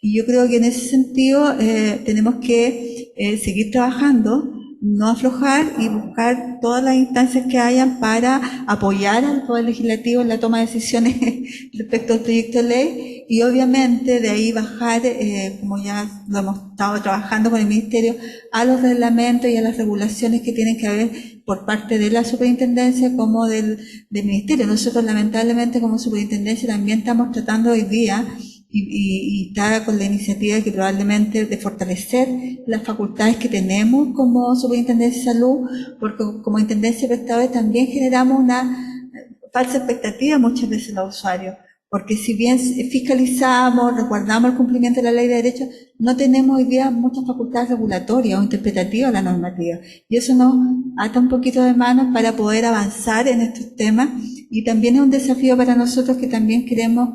Y yo creo que en ese sentido tenemos que seguir trabajando, no aflojar y buscar todas las instancias que hayan para apoyar al Poder Legislativo en la toma de decisiones respecto al proyecto de ley, y obviamente de ahí bajar, como ya lo hemos estado trabajando con el Ministerio, a los reglamentos y a las regulaciones que tienen que haber por parte de la Superintendencia como del Ministerio. Nosotros lamentablemente como Superintendencia también estamos tratando hoy día y está con la iniciativa que probablemente de fortalecer las facultades que tenemos como Superintendencia de Salud, porque como Intendencia Prestadora también generamos una falsa expectativa muchas veces en los usuarios, Porque si bien fiscalizamos, resguardamos el cumplimiento de la ley de derechos, no tenemos hoy día muchas facultades regulatorias o interpretativas de la normativa. Y eso nos ata un poquito de manos para poder avanzar en estos temas. Y también es un desafío para nosotros que también queremos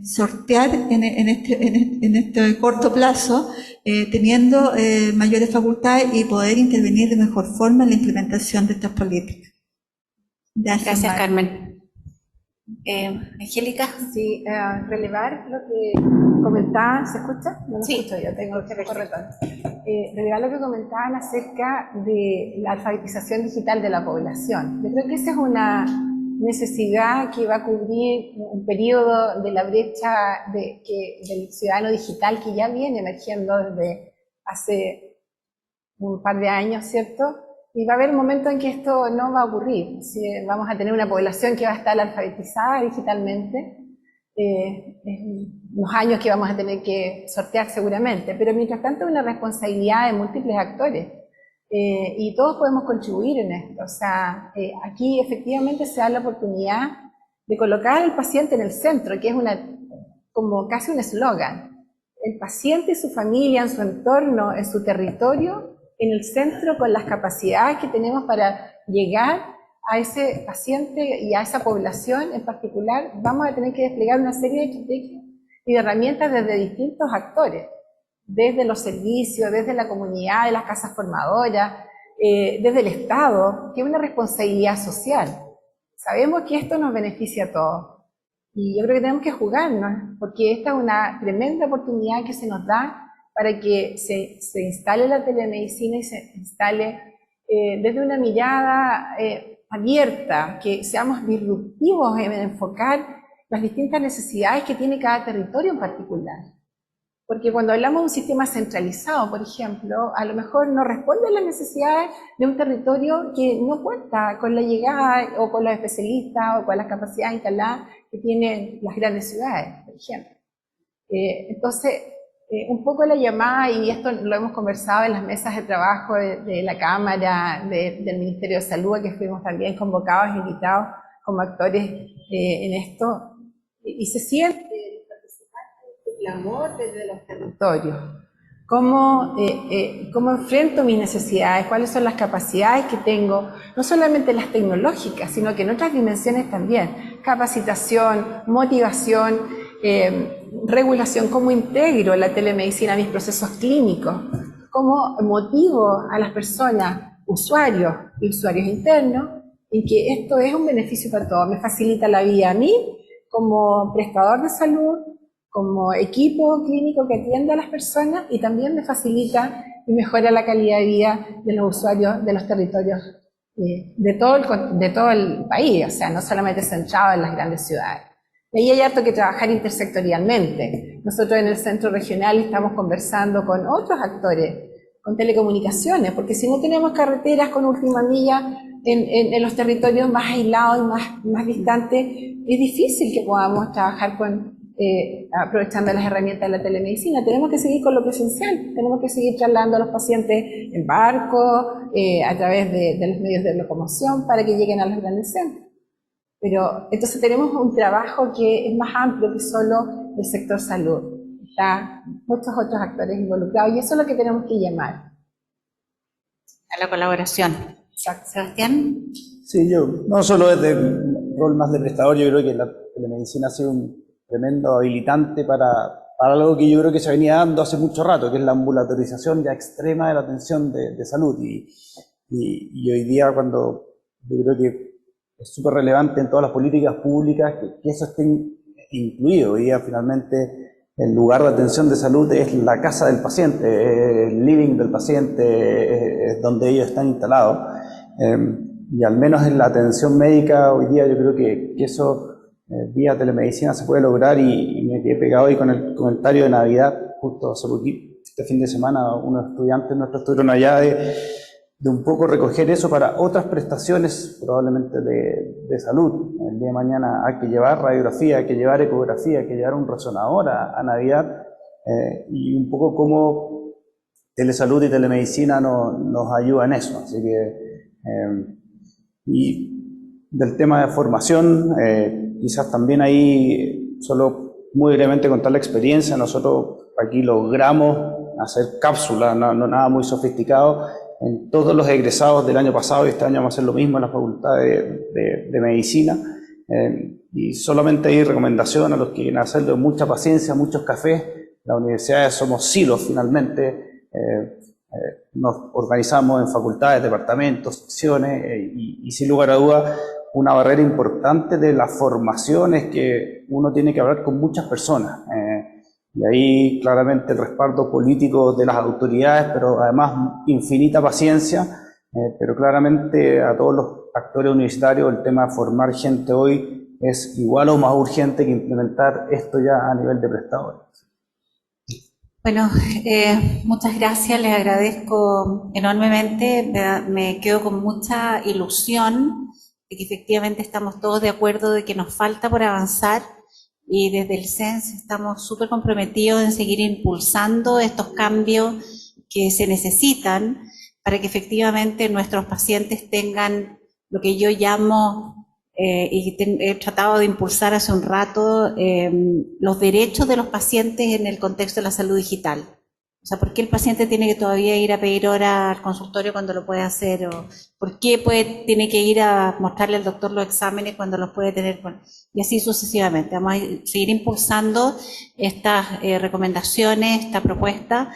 sortear en este corto plazo, teniendo mayores facultades y poder intervenir de mejor forma en la implementación de estas políticas. Gracias, Mara. Carmen. Angélica. Sí, relevar lo que comentaba, ¿se escucha? No lo Sí. escucho yo, tengo que corretón. Relevar lo que comentaban acerca de la alfabetización digital de la población. Yo creo que esa es una necesidad que va a cubrir un periodo de la brecha del ciudadano digital que ya viene emergiendo desde hace un par de años, ¿cierto? Y va a haber un momento en que esto no va a ocurrir. Vamos a tener una población que va a estar alfabetizada digitalmente, unos años que vamos a tener que sortear seguramente, pero mientras tanto es una responsabilidad de múltiples actores. Y todos podemos contribuir en esto. O sea, aquí efectivamente se da la oportunidad de colocar al paciente en el centro, que es como casi un eslogan. El paciente y su familia, en su entorno, en su territorio, en el centro, con las capacidades que tenemos para llegar a ese paciente y a esa población en particular, vamos a tener que desplegar una serie de estrategias y de herramientas desde distintos actores, desde los servicios, desde la comunidad, de las casas formadoras, desde el Estado, que es una responsabilidad social. Sabemos que esto nos beneficia a todos y yo creo que tenemos que jugarnos, porque esta es una tremenda oportunidad que se nos da para que se instale la telemedicina y se instale desde una mirada abierta, que seamos disruptivos en enfocar las distintas necesidades que tiene cada territorio en particular. Porque cuando hablamos de un sistema centralizado, por ejemplo, a lo mejor no responde a las necesidades de un territorio que no cuenta con la llegada o con los especialistas o con las capacidades instaladas que tienen las grandes ciudades, por ejemplo. Entonces, un poco la llamada, y esto lo hemos conversado en las mesas de trabajo de la Cámara, del Ministerio de Salud, que fuimos también convocados e invitados como actores en esto, y se siente el clamor desde los territorios. ¿Cómo enfrento mis necesidades? ¿Cuáles son las capacidades que tengo? No solamente las tecnológicas, sino que en otras dimensiones también. Capacitación, motivación, regulación, cómo integro la telemedicina a mis procesos clínicos, cómo motivo a las personas, usuarios y usuarios internos, en que esto es un beneficio para todos. Me facilita la vida a mí como prestador de salud, como equipo clínico que atiende a las personas, y también me facilita y mejora la calidad de vida de los usuarios de los territorios de todo el país, o sea, no solamente centrado en las grandes ciudades. Y ahí hay harto que trabajar intersectorialmente. Nosotros en el centro regional estamos conversando con otros actores, con telecomunicaciones, porque si no tenemos carreteras con última milla en los territorios más aislados y más distantes, es difícil que podamos trabajar aprovechando las herramientas de la telemedicina. Tenemos que seguir con lo presencial, tenemos que seguir trasladando a los pacientes en barco, a través de los medios de locomoción, para que lleguen a los grandes centros. Pero entonces tenemos un trabajo que es más amplio que solo el sector salud. Está muchos otros actores involucrados y eso es lo que tenemos que llamar. A la colaboración. Sebastián. Sí, yo no solo desde el rol más de prestador, yo creo que la telemedicina ha sido un tremendo habilitante para algo que yo creo que se venía dando hace mucho rato, que es la ambulatorización ya extrema de la atención de salud. Y hoy día, cuando yo creo que es súper relevante en todas las políticas públicas que eso esté incluido. Hoy día, finalmente, el lugar de atención de salud es la casa del paciente, el living del paciente, es donde ellos están instalados. Y al menos en la atención médica, hoy día yo creo que eso vía telemedicina se puede lograr, y me quedé pegado ahí con el comentario de Navidad, justo hace poquito, este fin de semana, unos estudiantes nuestros estuvieron allá de un poco recoger eso para otras prestaciones probablemente de salud. El día de mañana hay que llevar radiografía, hay que llevar ecografía, hay que llevar un resonador a Navidad, y un poco cómo telesalud y telemedicina nos ayuda en eso. Así que, y del tema de formación, quizás también ahí, solo muy brevemente contar la experiencia. Nosotros aquí logramos hacer cápsulas, no nada muy sofisticado, en todos los egresados del año pasado, y este año vamos a hacer lo mismo en la Facultad de Medicina. Y solamente hay recomendación a los que quieren hacerlo, mucha paciencia, muchos cafés. Las universidades somos silos finalmente, nos organizamos en facultades, departamentos, secciones, y sin lugar a dudas una barrera importante de la formación es que uno tiene que hablar con muchas personas. Y ahí claramente el respaldo político de las autoridades, pero además infinita paciencia, pero claramente a todos los actores universitarios el tema de formar gente hoy es igual o más urgente que implementar esto ya a nivel de prestadores. Bueno, muchas gracias, les agradezco enormemente, me quedo con mucha ilusión de que efectivamente estamos todos de acuerdo de que nos falta por avanzar. Y desde el CENS estamos súper comprometidos en seguir impulsando estos cambios que se necesitan para que efectivamente nuestros pacientes tengan lo que yo llamo, y he tratado de impulsar hace un rato, los derechos de los pacientes en el contexto de la salud digital. O sea, ¿por qué el paciente tiene que todavía ir a pedir hora al consultorio cuando lo puede hacer? ¿O por qué tiene que ir a mostrarle al doctor los exámenes cuando los puede tener? Y así sucesivamente. Vamos a seguir impulsando estas recomendaciones, esta propuesta,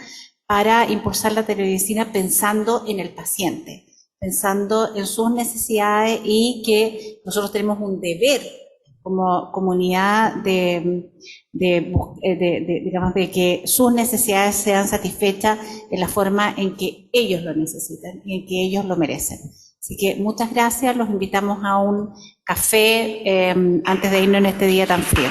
para impulsar la telemedicina pensando en el paciente, pensando en sus necesidades, y que nosotros tenemos un deber como comunidad digamos, de que sus necesidades sean satisfechas en la forma en que ellos lo necesitan y en que ellos lo merecen. Así que muchas gracias, los invitamos a un café antes de irnos en este día tan frío.